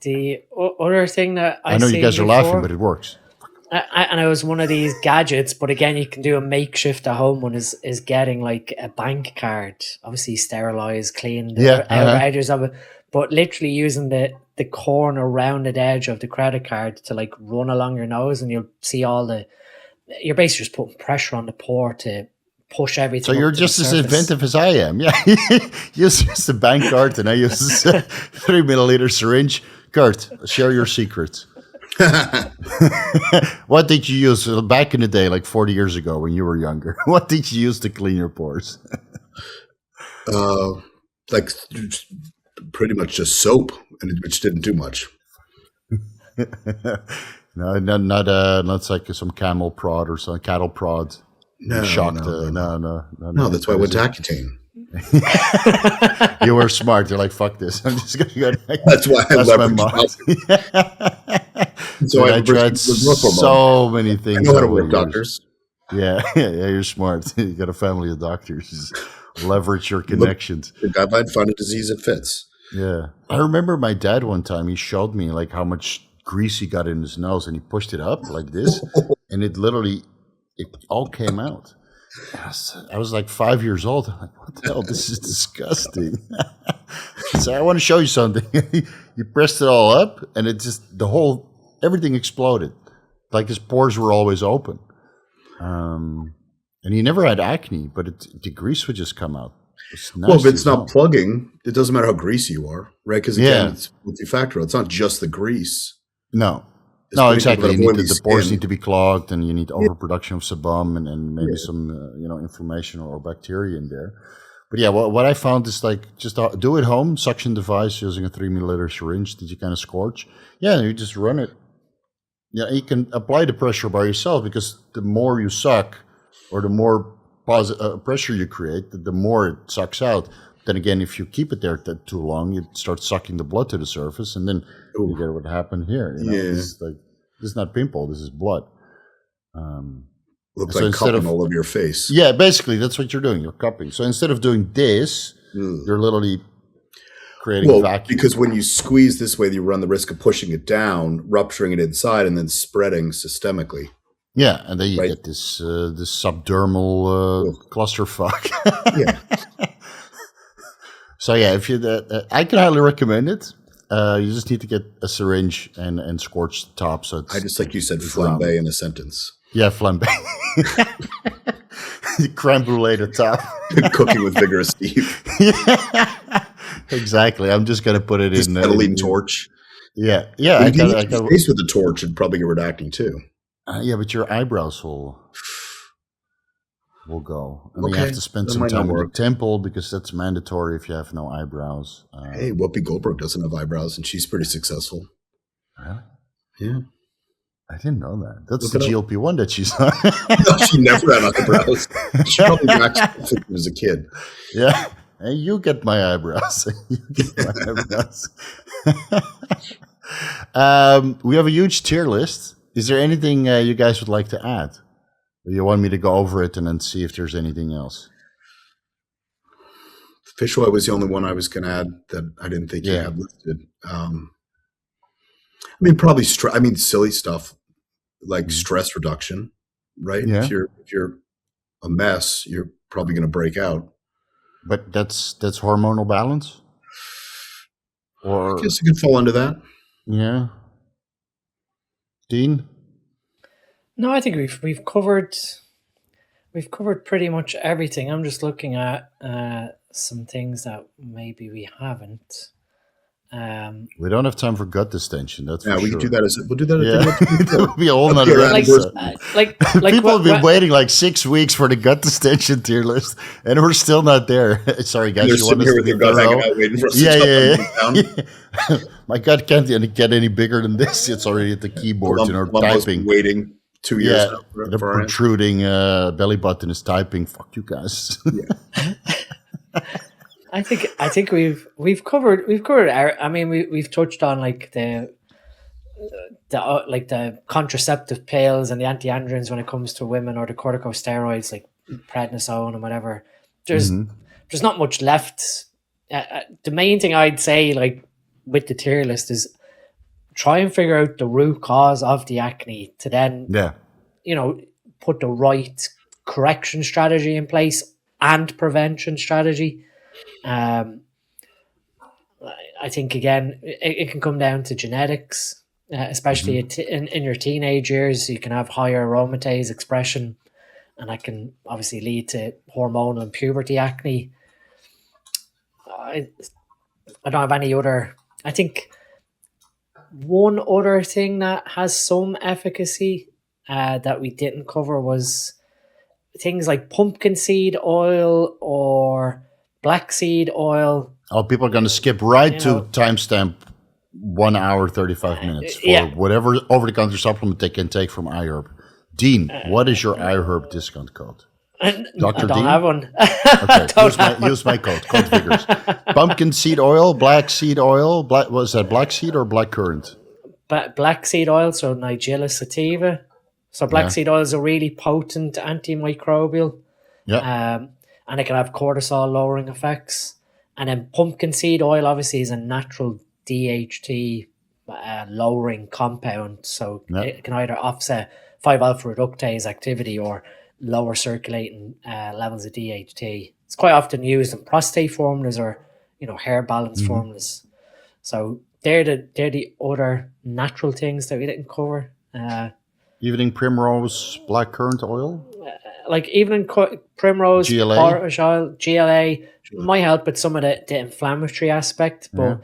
The other thing that I know you guys are laughing, but it works. And it was one of these gadgets, but again, you can do a makeshift at home one is getting like a bank card, obviously sterilized, clean the outer edges of it, but literally using the corner rounded edge of the credit card to like run along your nose, and you'll see you're basically just putting pressure on the pore to push everything. So you're just as inventive as I am. Yeah. Use the bank card and I use this 3 milliliter syringe. Kurt, share your secrets. What did you use back in the day, like 40 years ago when you were younger? What did you use to clean your pores? Like pretty much just soap, which didn't do much. No, not like some camel prod or some cattle prod. No, no. That's why I went to Accutane. You were smart. You're like, fuck this. I'm just gonna go. That's why I leveraged. So I tried so many things. I know how to work doctors. Yeah, you're smart. You got a family of doctors. Just leverage your connections. The guideline, find a disease that fits. Yeah, I remember my dad one time. He showed me like how much grease he got in his nose, and he pushed it up like this, and it all came out. I was like 5 years old. I'm like, what the hell? This is disgusting. So I want to show you something. You pressed it all up, and it just everything exploded. Like his pores were always open. And he never had acne, but the grease would just come out. Well, if it's not plugging, it doesn't matter how greasy you are, right? Because again, it's multifactorial. It's not just the grease. No. No, exactly. The pores need to be clogged, and you need overproduction of sebum and maybe some inflammation or bacteria in there. But yeah, what I found is like just do it home, suction device using a 3 milliliter syringe that you kind of scorch. Yeah, you just run it. Yeah, you can apply the pressure by yourself, because the more you suck or the more pressure you create, the more it sucks out. Then again, if you keep it there too long, it starts sucking the blood to the surface, and then you get what happened here. This is not pimple, this is blood. Looks like cupping all over your face. Yeah, basically that's what you're doing. You're cupping. So instead of doing this, you're literally creating a vacuum. Because when you squeeze this way, you run the risk of pushing it down, rupturing it inside, and then spreading systemically. Yeah, and then you get this subdermal clusterfuck. Yeah. So yeah, if you, I can highly recommend it. You just need to get a syringe and scorch the top. So I just like you said, flambe in a sentence. Yeah, flambe. Creme brulee the top. Cooking with Vigorous Steve. Yeah, exactly. I'm just gonna put it in acetylene torch. Yeah. I got face with the torch and probably get rid of acne too. Yeah, but your eyebrows will go. And you have to spend some time with the temple, because that's mandatory if you have no eyebrows. Hey, Whoopi Goldberg doesn't have eyebrows, and she's pretty successful. Really? Yeah. I didn't know that. That's the GLP-1 that she's on. No, she never had eyebrows. She probably waxed when she was a kid. Yeah. Hey, you get my eyebrows. You get my eyebrows. We have a huge tier list. Is there anything you guys would like to add? Or you want me to go over it and then see if there's anything else? Fish oil was the only one I was going to add that I didn't think you had listed. I mean, probably silly stuff like stress reduction, right? Yeah. If you're a mess, you're probably going to break out. But that's hormonal balance? Or I guess it could fall under that. Yeah. Dean? No, I think we've covered pretty much everything. I'm just looking at some things that maybe we haven't. We don't have time for gut distension. That's for we sure. can do that. We'll do that. That would be a whole nother episode. Like people have been waiting like 6 weeks for the gut distension tier list, and we're still not there. Sorry, guys. They're sitting here with their gut hanging out, waiting for us to yeah. My gut can't get any bigger than this. It's already at the keyboard, typing. Waiting 2 years. The protruding belly button is typing. Fuck you guys. I think we've covered our, I mean, we've touched on like the like the contraceptive pills and the anti-androgens when it comes to women, or the corticosteroids like prednisone and whatever. There's not much left. The main thing I'd say, like with the tier list, is try and figure out the root cause of the acne to then, put the right correction strategy in place and prevention strategy. I think again, it can come down to genetics, especially in your teenage years. You can have higher aromatase expression, and that can obviously lead to hormonal and puberty acne. I don't have any other. I think one other thing that has some efficacy that we didn't cover was things like pumpkin seed oil or black seed oil. Oh, people are going to skip right to timestamp 1 hour, 35 minutes for whatever over-the-counter supplement they can take from iHerb. Dean, what is your iHerb discount code? Dr. I don't Dean? have one. Okay, use my code Vigorous. Pumpkin seed oil, black seed oil, was that black seed or black currant? Black seed oil, so Nigella sativa. So black seed oil is a really potent antimicrobial. Yeah. And it can have cortisol lowering effects. And then pumpkin seed oil obviously is a natural DHT lowering compound. So it can either offset 5-alpha reductase activity or lower circulating levels of DHT. It's quite often used in prostate formulas or hair balance formulas. So they're the other natural things that we didn't cover. Evening primrose black currant oil, like evening primrose, portage oil, GLA might help with some of the inflammatory aspect, but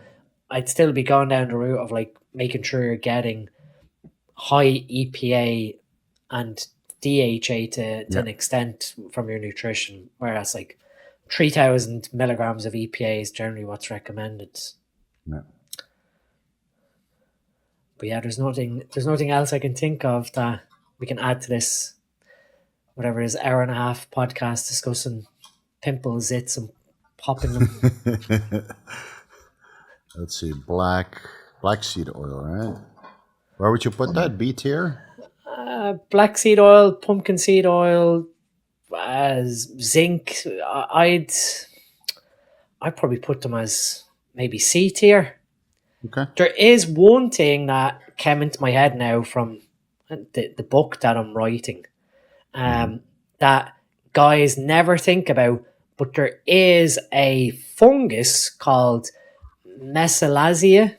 I'd still be going down the route of like making sure you're getting high EPA and DHA to an extent from your nutrition, whereas like 3,000 milligrams of EPA is generally what's recommended. Yeah. But yeah, there's nothing else I can think of that we can add to this, whatever it is, hour and a half podcast discussing pimples, zits, and popping them. Let's see, black seed oil, right? Where would you put that? B tier? Black seed oil, pumpkin seed oil, zinc. I'd probably put them as maybe C tier. Okay. There is one thing that came into my head now from the book that I'm writing, that guys never think about, but there is a fungus called Mesalazia,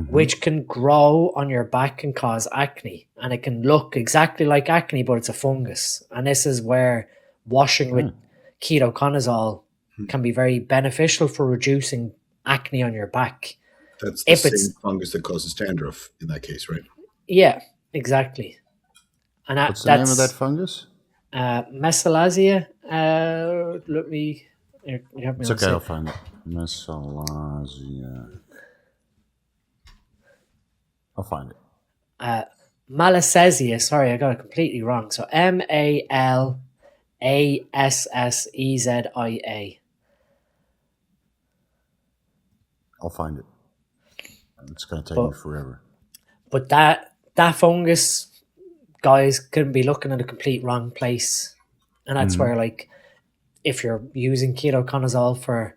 which can grow on your back and cause acne, and it can look exactly like acne, but it's a fungus. And this is where washing with ketoconazole can be very beneficial for reducing acne on your back. That's the same fungus that causes dandruff in that case, right? Yeah, exactly. And what's the name of that fungus? Mesalazia. Let me. You have me. It's okay, I'll find it. Mesalazia. I'll find it. Malassezia. Sorry, I got it completely wrong. So Malassezia. I'll find it. It's going to take me forever. But that fungus, guys, can be looking at a complete wrong place. And that's where, like, if you're using ketoconazole for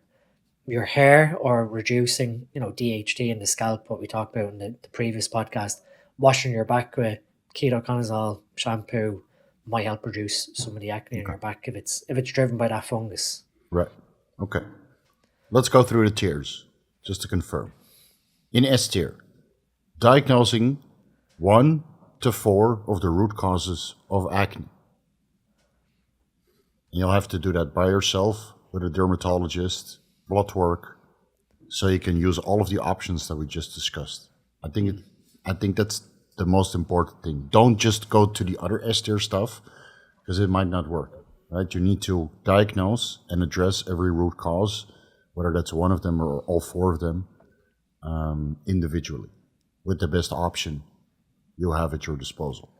your hair or reducing, DHT in the scalp, what we talked about in the previous podcast, washing your back with ketoconazole shampoo might help reduce some of the acne on your back if it's driven by that fungus. Right. Okay. Let's go through the tiers, just to confirm. In S tier, diagnosing 1 to 4 of the root causes of acne. And you'll have to do that by yourself with a dermatologist, blood work, so you can use all of the options that we just discussed. I think that's the most important thing. Don't just go to the other S tier stuff, because it might not work. Right? You need to diagnose and address every root cause, whether that's one of them or all 4 of them. Individually, with the best option you have at your disposal.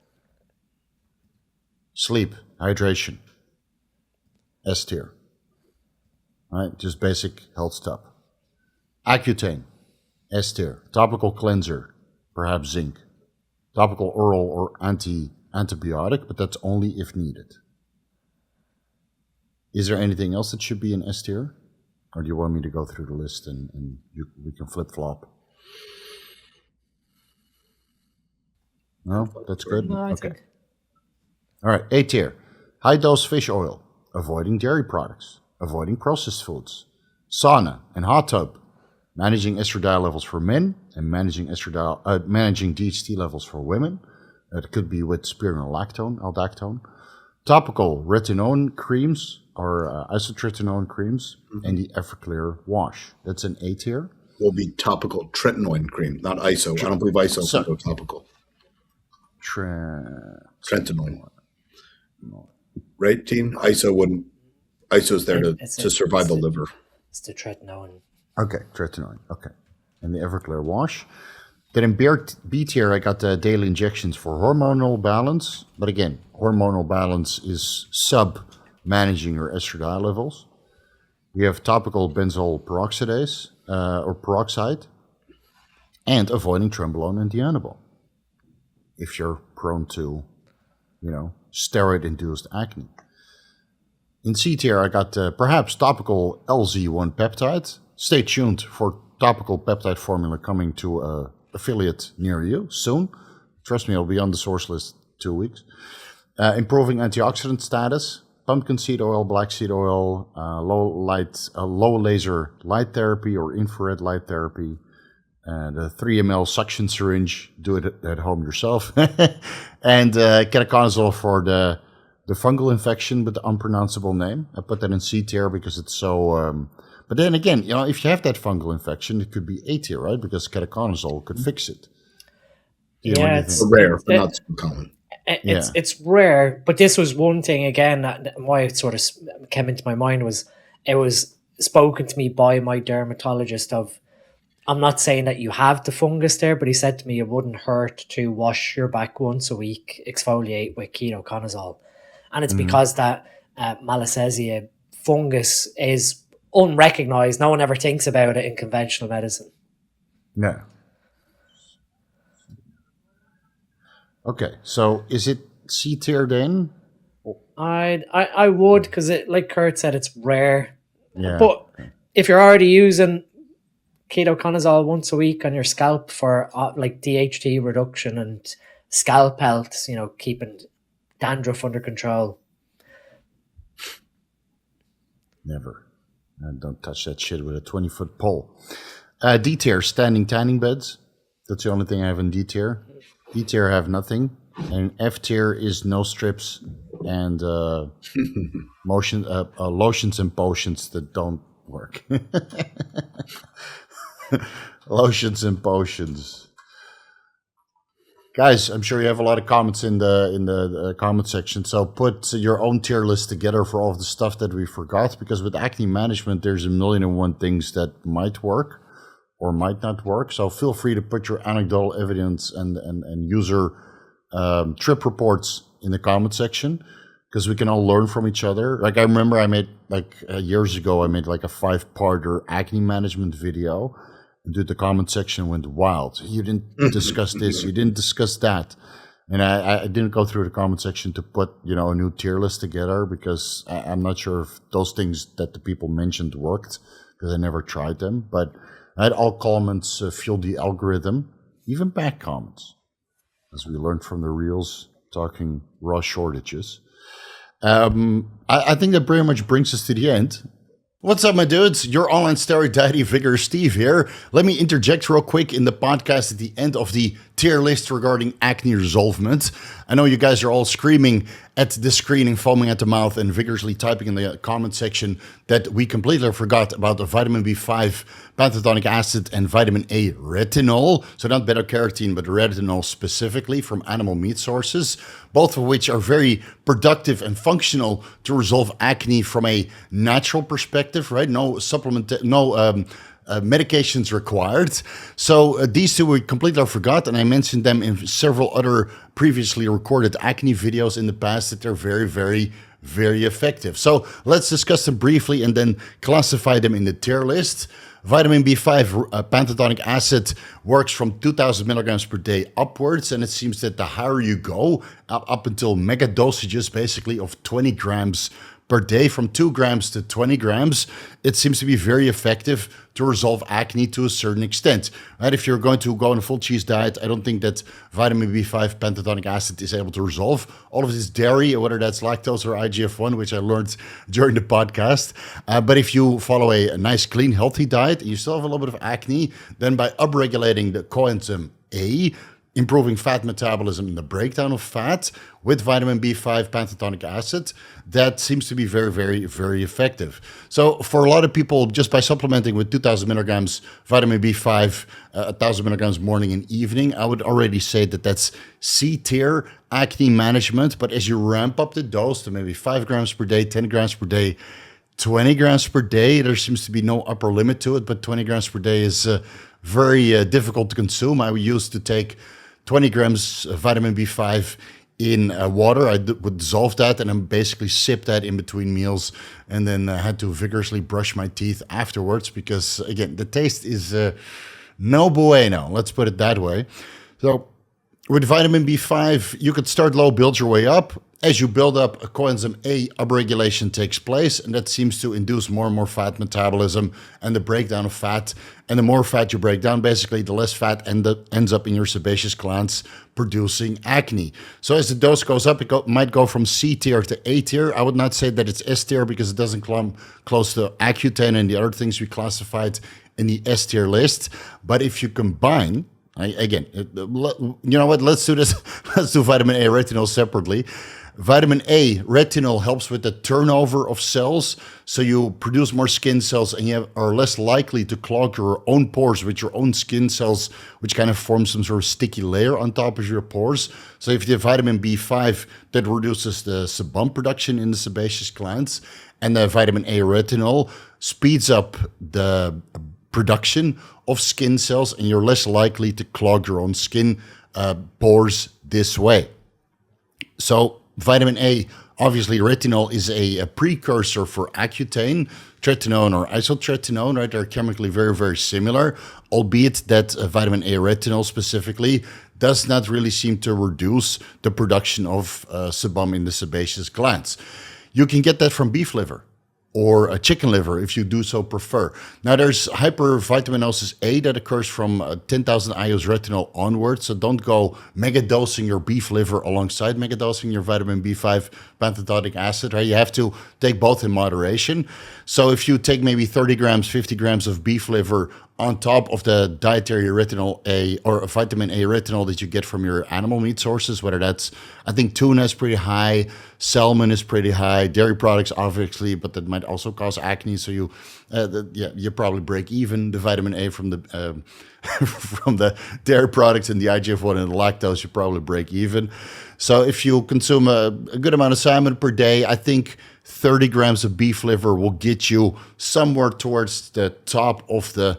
Sleep, hydration, S tier. right? Just basic health stuff. Accutane, S tier, topical cleanser, perhaps zinc, topical oral or antibiotic, but that's only if needed. Is there anything else that should be in S tier? Or do you want me to go through the list and we can flip-flop? No? That's good? No, I okay. think. All right, A tier. High-dose fish oil, avoiding dairy products, avoiding processed foods, sauna and hot tub, managing estradiol levels for men and managing GHT levels for women. It could be with spironolactone, aldactone. Topical retinone creams or isotretinoin creams, and the Everclear wash. That's an A tier. Will be topical tretinoin cream, not ISO. I don't believe ISO can go topical. Tretinoin. Right, Teen? ISO wouldn't. ISO's there to survive the liver. It's the tretinoin. Okay, tretinoin. Okay. And the Everclear wash. Then in B tier, I got the daily injections for hormonal balance. But again, hormonal balance is managing your estradiol levels. We have topical benzoyl peroxidase or peroxide, and avoiding Trenbolone and Dianabol if you're prone to, steroid-induced acne. In C tier, I got perhaps topical LZ1 peptide. Stay tuned for topical peptide formula coming to an affiliate near you soon. Trust me, it'll be on the source list 2 weeks. Improving antioxidant status. Pumpkin seed oil, black seed oil, low laser light therapy or infrared light therapy, and a 3 ml suction syringe. Do it at home yourself. And ketoconazole for the fungal infection with the unpronounceable name. I put that in C tier because it's so. But then again, if you have that fungal infection, it could be A tier, right? Because ketoconazole could fix it. It's rare, but not so common. It's rare, but this was one thing again why it sort of came into my mind was it was spoken to me by my dermatologist of, I'm not saying that you have the fungus there, but he said to me it wouldn't hurt to wash your back once a week, exfoliate with ketoconazole, and it's because that Malassezia fungus is unrecognized. No one ever thinks about it in conventional medicine. No. Okay, so is it C tier then? I would, because it, like Kurt said, it's rare. Yeah. But if you're already using ketoconazole once a week on your scalp for like DHT reduction and scalp health, keeping dandruff under control. Never. Don't touch that shit with a 20-foot pole. D tier, standing tanning beds. That's the only thing I have in D tier. E tier have nothing, and F tier is no strips and lotions and potions that don't work. Lotions and potions, guys. I'm sure you have a lot of comments in the comment section. So put your own tier list together for all of the stuff that we forgot, because with acne management, there's a million and one things that might work or might not work. So feel free to put your anecdotal evidence and user trip reports in the comment section, because we can all learn from each other. Like I remember I made years ago, I made like a 5-parter acne management video, and the comment section went wild. You didn't discuss this, you didn't discuss that. And I didn't go through the comment section to put, a new tier list together, because I'm not sure if those things that the people mentioned worked, because I never tried them. But I had all comments fuel the algorithm, even bad comments, as we learned from the reels talking raw shortages. I think that pretty much brings us to the end. What's up, my dudes? Your online steroid daddy, Vigorous Steve here. Let me interject real quick in the podcast at the end of the tier list regarding acne resolvement. I know you guys are all screaming at the screen and foaming at the mouth and vigorously typing in the comment section that we completely forgot about the vitamin B5, pantotonic acid, and vitamin A retinol. So not beta-carotene, but retinol specifically from animal meat sources, both of which are very productive and functional to resolve acne from a natural perspective, right? No supplement, medications required. So these two we completely forgot, and I mentioned them in several other previously recorded acne videos in the past, that they're very, very, very effective. So let's discuss them briefly and then classify them in the tier list. Vitamin B5 pantothenic acid works from 2,000 milligrams per day upwards, and it seems that the higher you go, up until mega dosages basically of 20 grams per day, from 2 grams to 20 grams, it seems to be very effective to resolve acne to a certain extent. Right? If you're going to go on a full cheese diet, I don't think that vitamin B5 pantothenic acid is able to resolve all of this dairy, whether that's lactose or IGF-1, which I learned during the podcast. But if you follow a nice, clean, healthy diet, and you still have a little bit of acne, then by upregulating the coenzyme A, improving fat metabolism and the breakdown of fat with vitamin B5 pantothenic acid, that seems to be very, very, very effective. So for a lot of people, just by supplementing with 2,000 milligrams vitamin B5, 1,000 milligrams morning and evening, I would already say that that's C-tier acne management. But as you ramp up the dose to maybe 5 grams per day, 10 grams per day, 20 grams per day, there seems to be no upper limit to it, but 20 grams per day is very difficult to consume. I used to take 20 grams of vitamin B5 in water. I would dissolve that and then basically sip that in between meals, and then I had to vigorously brush my teeth afterwards because, again, the taste is no bueno, let's put it that way. So with vitamin B5, you could start low, build your way up. As you build up, a coenzyme A upregulation takes place, and that seems to induce more and more fat metabolism and the breakdown of fat. And the more fat you break down, basically, the less fat ends up in your sebaceous glands producing acne. So as the dose goes up, it might go from C tier to A tier. I would not say that it's S tier because it doesn't come close to Accutane and the other things we classified in the S tier list. But if you combine, again, you know what? Let's do this. Let's do vitamin A retinol separately. Vitamin A retinol helps with the turnover of cells, so you produce more skin cells and you are less likely to clog your own pores with your own skin cells, which kind of forms some sort of sticky layer on top of your pores. So if you have vitamin B5, that reduces the sebum production in the sebaceous glands, and the vitamin A retinol speeds up the production of skin cells, and you're less likely to clog your own skin pores this way. So vitamin A, obviously retinol is a precursor for Accutane, tretinoin or isotretinoin, right? They're chemically very, very similar, albeit that vitamin A retinol specifically does not really seem to reduce the production of sebum in the sebaceous glands. You can get that from beef liver or a chicken liver if you do so prefer. Now there's hypervitaminosis A that occurs from 10,000 IU's retinol onwards, so don't go mega dosing your beef liver alongside mega dosing your vitamin B5 pantothenic acid, right? You have to take both in moderation. So if you take maybe 30 grams, 50 grams of beef liver on top of the dietary retinol A or vitamin A retinol that you get from your animal meat sources, whether that's, I think tuna is pretty high, salmon is pretty high, dairy products obviously, but that might also cause acne. So you probably break even. The vitamin A from the from the dairy products and the IGF-1 and the lactose, you probably break even. So if you consume a good amount of salmon per day, I think 30 grams of beef liver will get you somewhere towards the top of the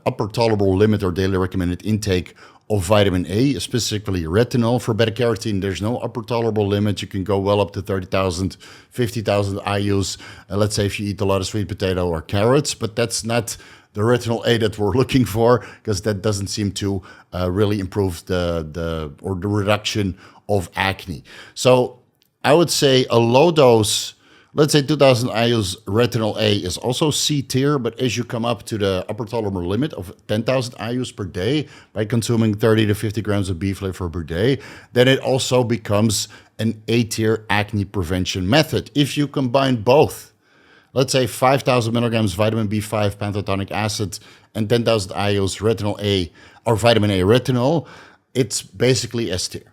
upper tolerable limit or daily recommended intake of vitamin A, specifically retinol. For beta carotene, there's no upper tolerable limit. You can go well up to 30,000, 50,000 IU's. Let's say if you eat a lot of sweet potato or carrots, but that's not the retinol A that we're looking for, because that doesn't seem to really improve the reduction of acne. So I would say a low dose, let's say 2,000 IU's retinol A is also C tier, but as you come up to the upper tolerable limit of 10,000 IU's per day by consuming 30 to 50 grams of beef liver per day, then it also becomes an A tier acne prevention method. If you combine both, let's say 5,000 milligrams vitamin B5 pantothenic acid and 10,000 IU's retinol A or vitamin A retinol, it's basically S tier.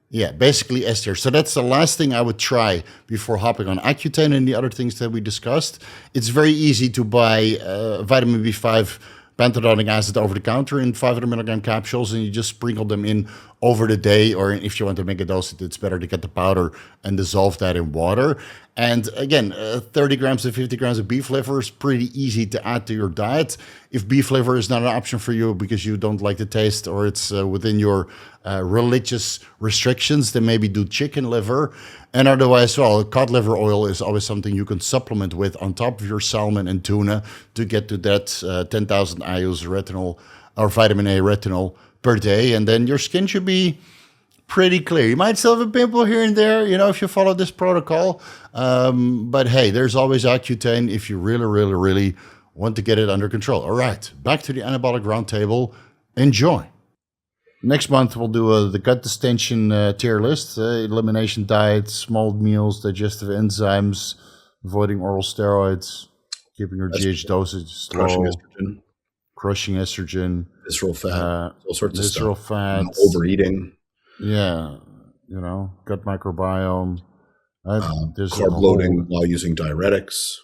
Yeah, basically S tier. So that's the last thing I would try before hopping on Accutane and the other things that we discussed. It's very easy to buy vitamin B5 pantothenic acid over the counter in 500 milligram capsules, and you just sprinkle them in over the day, or if you want to make a dose, it's better to get the powder and dissolve that in water. And again, 30 grams to 50 grams of beef liver is pretty easy to add to your diet. If beef liver is not an option for you because you don't like the taste, or it's within your religious restrictions, then maybe do chicken liver. And otherwise, well, cod liver oil is always something you can supplement with on top of your salmon and tuna to get to that 10,000 IUs retinol or vitamin A retinol per day. And then your skin should be pretty clear. You might still have a pimple here and there, if you follow this protocol. But hey, there's always Accutane if you really, really, really want to get it under control. All right, back to the anabolic roundtable. Enjoy. Next month, we'll do the gut distension tier list, elimination diet, small meals, digestive enzymes, avoiding oral steroids, keeping your GH dosage slow, crushing estrogen, visceral fat, all sorts of visceral stuff. fat, Overeating. Yeah, gut microbiome. There's carb loading while using diuretics.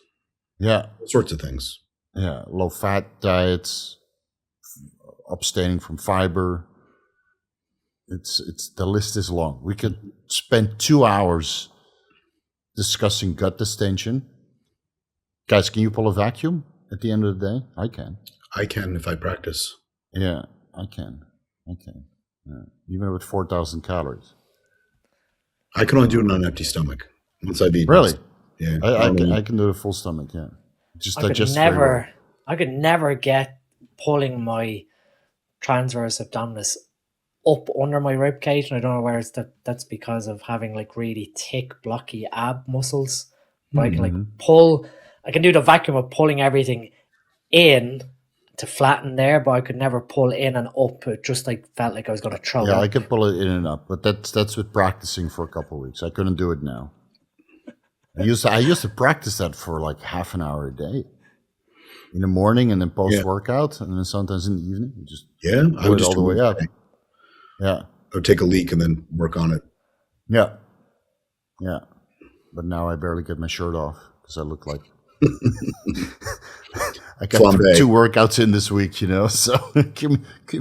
Yeah. All sorts of things. Yeah, low-fat diets, abstaining from fiber. It's the list is long. We could spend 2 hours discussing gut distension. Guys, can you pull a vacuum at the end of the day? I can. I can if I practice. Yeah, I can. Yeah. Even with 4,000 calories. I can only do it on an empty stomach. Once I've eaten. Really? Yeah. I can do the full stomach, yeah. Just digest I could never get pulling my transverse abdominis up under my rib cage, and I don't know where that's because of having like really thick, blocky ab muscles. But I can like pull. I can do the vacuum of pulling everything in to flatten there, but I could never pull in and up. It just like felt like I was going to throw up. Yeah, I could pull it in and up, but that's with practicing for a couple of weeks. I couldn't do it now. I used to practice that for like half an hour a day, in the morning and then post workout, and then sometimes in the evening. You just I would it just all the way up. Yeah, I would take a leak and then work on it. Yeah. But now I barely get my shirt off because I look like I got Flambe. 2 workouts in this week, So give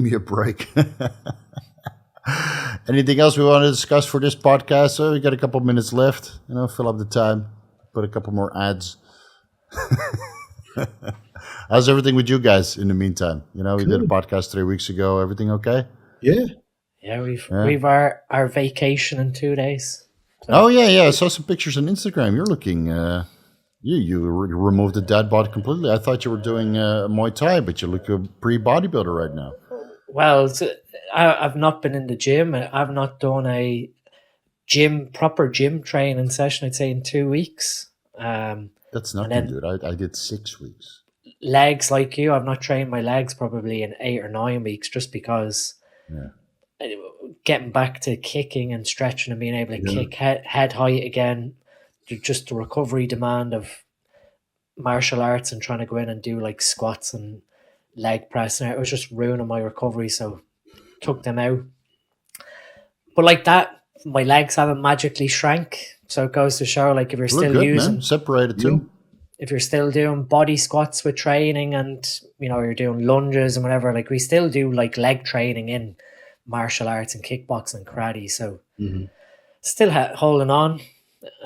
me a break. Anything else we want to discuss for this podcast? So we got a couple minutes left. Fill up the time. Put a couple more ads. How's everything with you guys in the meantime? We did a podcast 3 weeks ago. Everything okay? Yeah. Yeah, we've our vacation in 2 days. So. Oh yeah. I saw some pictures on Instagram. You're looking. You removed the dad bod completely. I thought you were doing Muay Thai, but you look a pre-bodybuilder right now. Well, I've not been in the gym. I've not done a proper gym training session, I'd say, in 2 weeks. That's nothing, dude. I did 6 weeks. Legs, like you, I've not trained my legs probably in 8 or 9 weeks, just because getting back to kicking and stretching and being able to kick head height again, just the recovery demand of martial arts and trying to go in and do like squats and leg press, and it was just ruining my recovery, so took them out. But like that, my legs haven't magically shrank, so it goes to show, like, if you're still good, using man. Separated too. If you're still doing body squats with training, and you're doing lunges and whatever, like, we still do like leg training in martial arts and kickboxing and karate, so still holding on.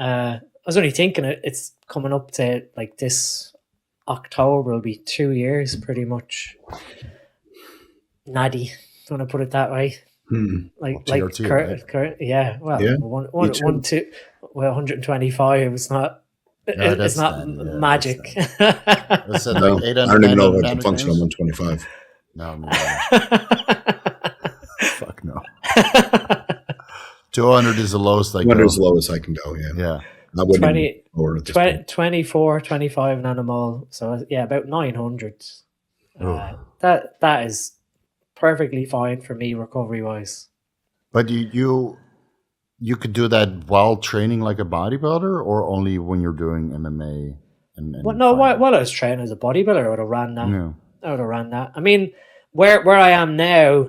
I was only thinking it's coming up to like this October will be 2 years pretty much. Natty, if you want to put it that way. Like TRT, Kurt, yeah. Well, 125. It's not. It's not magic. That's I don't even know if I can function on 125. No. Fuck no. 200 is the lowest I can go. 200 is the lowest I can go, yeah. I wouldn't 24, 25 nanomole. So, yeah, about 900. That is perfectly fine for me recovery-wise. But you could do that while training like a bodybuilder, or only when you're doing MMA? While I was training as a bodybuilder, I would have ran that. Yeah. I would have ran that. I mean, where I am now,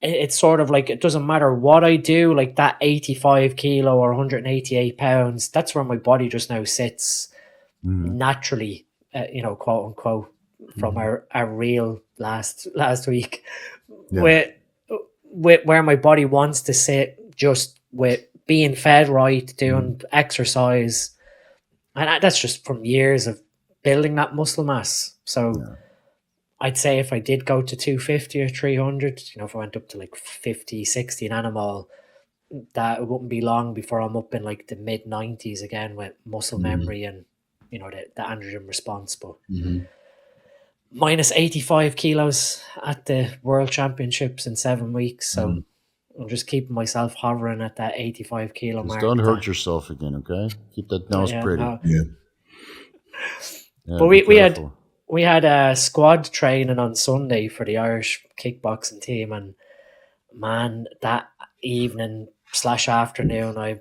it's sort of like, it doesn't matter what I do, like that 85 kilo or 188 pounds, that's where my body just now sits naturally, quote unquote, from our reel last week. with where my body wants to sit, just with being fed right, doing exercise, and that's just from years of building that muscle mass. So I'd say if I did go to 250 or 300, if I went up to like 50, 60 in Animal, that it wouldn't be long before I'm up in like the mid 90s again with muscle memory and the androgen response. But minus 85 kilos at the World Championships in 7 weeks, so I'm just keeping myself hovering at that 85 kilo mark. Don't hurt yourself again, okay? Keep that nose pretty. No. Yeah. But we had a squad training on Sunday for the Irish kickboxing team, and man, that evening / afternoon,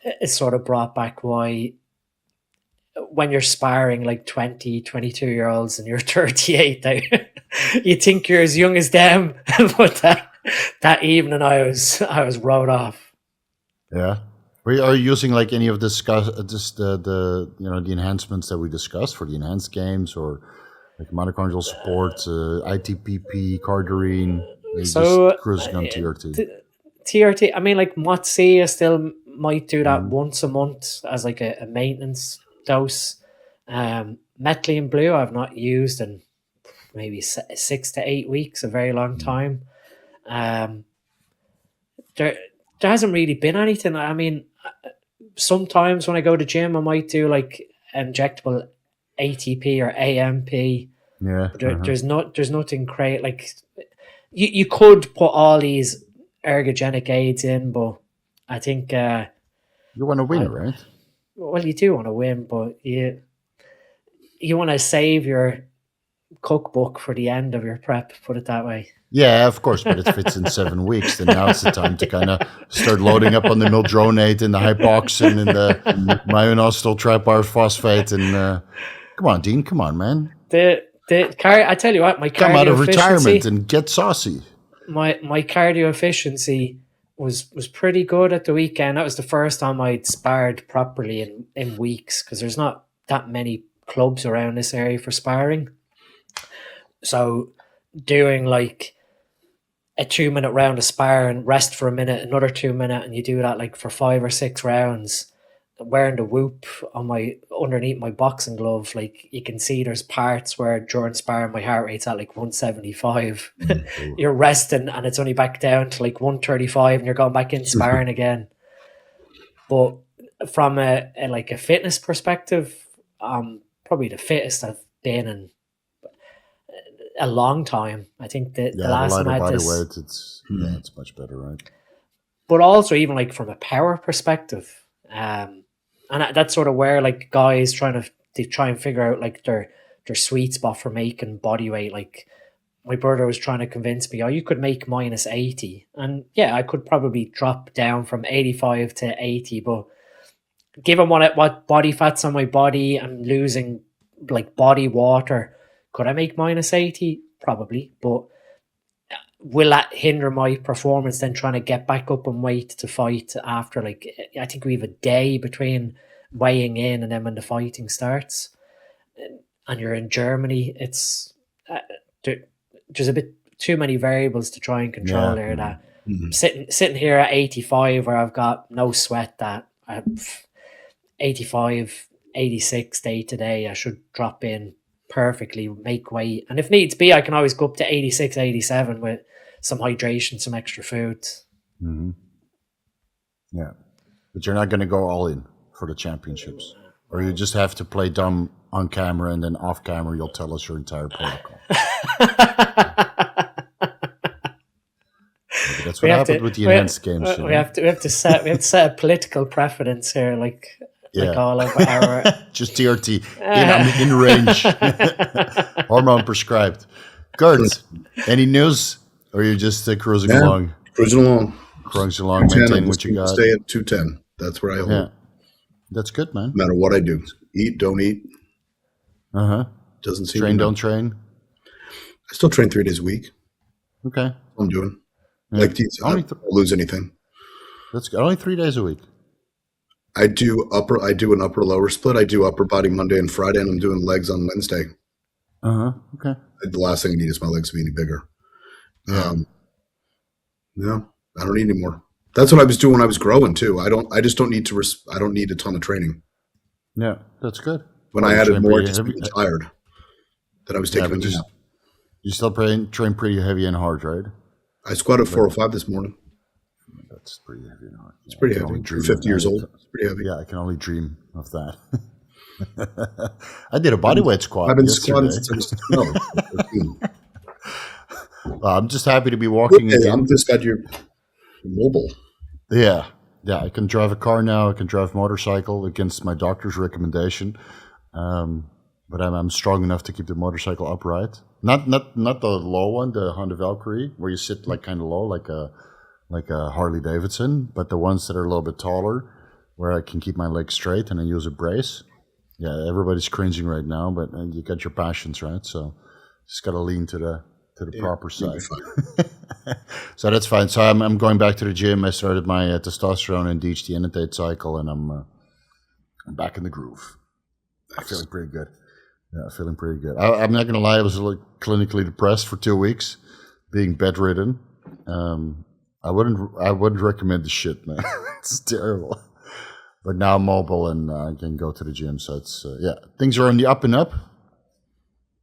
it sort of brought back why when you're sparring like 20, 22-year-olds and you're 38, you think you're as young as them. But that evening I was wrote off. Yeah. Are you using like any of the enhancements that we discussed for the enhanced games, or like mitochondrial support, ITPP, cardarine? So just cruising on TRT. TRT, I mean, like Motzi, I still might do that once a month as like a maintenance dose. Methylene Blue I've not used in maybe 6 to 8 weeks, a very long time. There hasn't really been anything. I mean, sometimes when I go to gym, I might do like injectable ATP or AMP. Yeah. There's nothing great. Like you could put all these ergogenic aids in, but I think you want to win, right? Well, you do want to win, but you want to save your cookbook for the end of your prep, put it that way. Yeah, of course, but it fits in 7 weeks. Then now it's the time to kind of start loading up on the mildronate and the hypoxin and the myoinositol triphosphate. And come on, Dean, come on, man. I tell you what, my come cardio out of efficiency, retirement and get saucy. My cardio efficiency was pretty good at the weekend. That was the first time I'd sparred properly in weeks, because there's not that many clubs around this area for sparring. So doing like a 2-minute round of spar and rest for a minute, another 2 minutes, and you do that like for 5 or 6 rounds, wearing the whoop on underneath my boxing glove, like you can see there's parts where during sparring my heart rate's at like 175. You're resting and it's only back down to like 135 and you're going back in sparring again. But from a fitness perspective, probably the fittest I've been in a long time. I think that the last time I had this, weight, it's much better, right? But also even like from a power perspective, and that's sort of where like guys try and figure out like their sweet spot for making body weight. Like my brother was trying to convince me, you could make minus 80, and yeah, I could probably drop down from 85 to 80, but given what body fat's on my body and losing like body water, could I make minus 80? Probably, but will that hinder my performance then trying to get back up in weight to fight after, like, I think we have a day between weighing in and then when the fighting starts, and you're in Germany, it's there's a bit too many variables to try and control there. That sitting here at 85 where I've got no sweat, that 85, 86 day to day, I should drop in perfectly, make weight, and if needs be I can always go up to 86, 87 with some hydration, some extra food. Yeah, but you're not going to go all in for the championships, or you just have to play dumb on camera and then off camera you'll tell us your entire protocol. That's what happened with the enhanced games. We have to set a political precedence here, like all of our just TRT in range. Hormone prescribed. Gert, any news, or are you just cruising along? Cruising along, maintain what you got. Stay at 210. That's where I hold. Yeah, that's good, man. No matter what I do, eat, don't eat. Doesn't seem train, don't train. I still train 3 days a week. Okay, I'm doing like these. I don't lose anything. That's good. Only 3 days a week. I do an upper lower split. I do upper body Monday and Friday, and I'm doing legs on Wednesday. Okay. The last thing I need is my legs to be any bigger. No, I don't need any more. That's what I was doing when I was growing too. I just don't need to. I don't need a ton of training. Yeah, that's good. When I added more, I just became tired. That I was taking a nap. You still train pretty heavy and hard, right? I squatted 405 this morning. That's pretty heavy and hard. It's pretty heavy. I'm 50 years old. It's pretty heavy. Yeah, I can only dream of that. I did a bodyweight squat. I've been squatting since I was 12. I'm just happy to be walking again. I'm just glad you're mobile. Yeah. I can drive a car now. I can drive a motorcycle against my doctor's recommendation. But I'm strong enough to keep the motorcycle upright. Not the low one, the Honda Valkyrie, where you sit like kind of low, like a Harley Davidson, but the ones that are a little bit taller, where I can keep my legs straight and I use a brace. Yeah, everybody's cringing right now, but you got your passions, right? So just got to lean to the proper side. So that's fine. So I'm going back to the gym. I started my testosterone and DHT intake cycle, and I'm back in the groove. I'm feeling pretty good. Yeah, feeling pretty good. I'm not going to lie. I was clinically depressed for 2 weeks, being bedridden. I wouldn't recommend the shit, man. It's terrible. But now I'm mobile and I can go to the gym. So it's, things are on the up and up.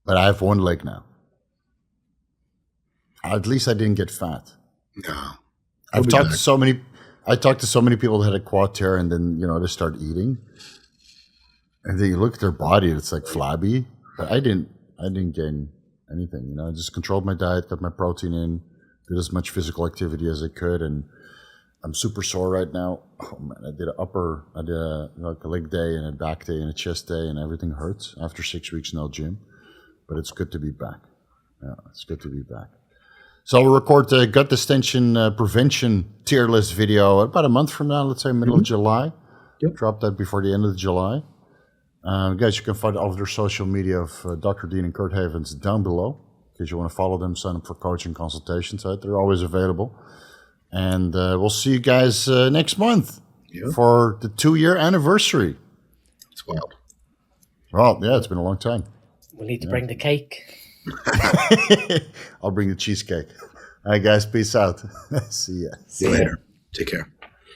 But I have one leg now. At least I didn't get fat. No. I talked to so many people that had a quad tear and then, they start eating. And then you look at their body and it's like flabby. But I didn't gain anything. I just controlled my diet, got my protein in, did as much physical activity as I could, and I'm super sore right now. Oh man, I did a leg day and a back day and a chest day, and everything hurts after 6 weeks no gym. But it's good to be back. Yeah, it's good to be back. So I'll record the gut distension prevention tier list video about a month from now, let's say middle of July. Yep. Drop that before the end of July. Guys, you can find all of their social media of Dr. Dean and Kurt Havens down below. In case you want to follow them, sign up for coaching consultations. They're always available. And we'll see you guys next month for the 2-year anniversary. It's wild. Well, yeah, it's been a long time. We'll need to bring the cake. I'll bring the cheesecake. All right, guys, peace out. See ya. See you later. Take care.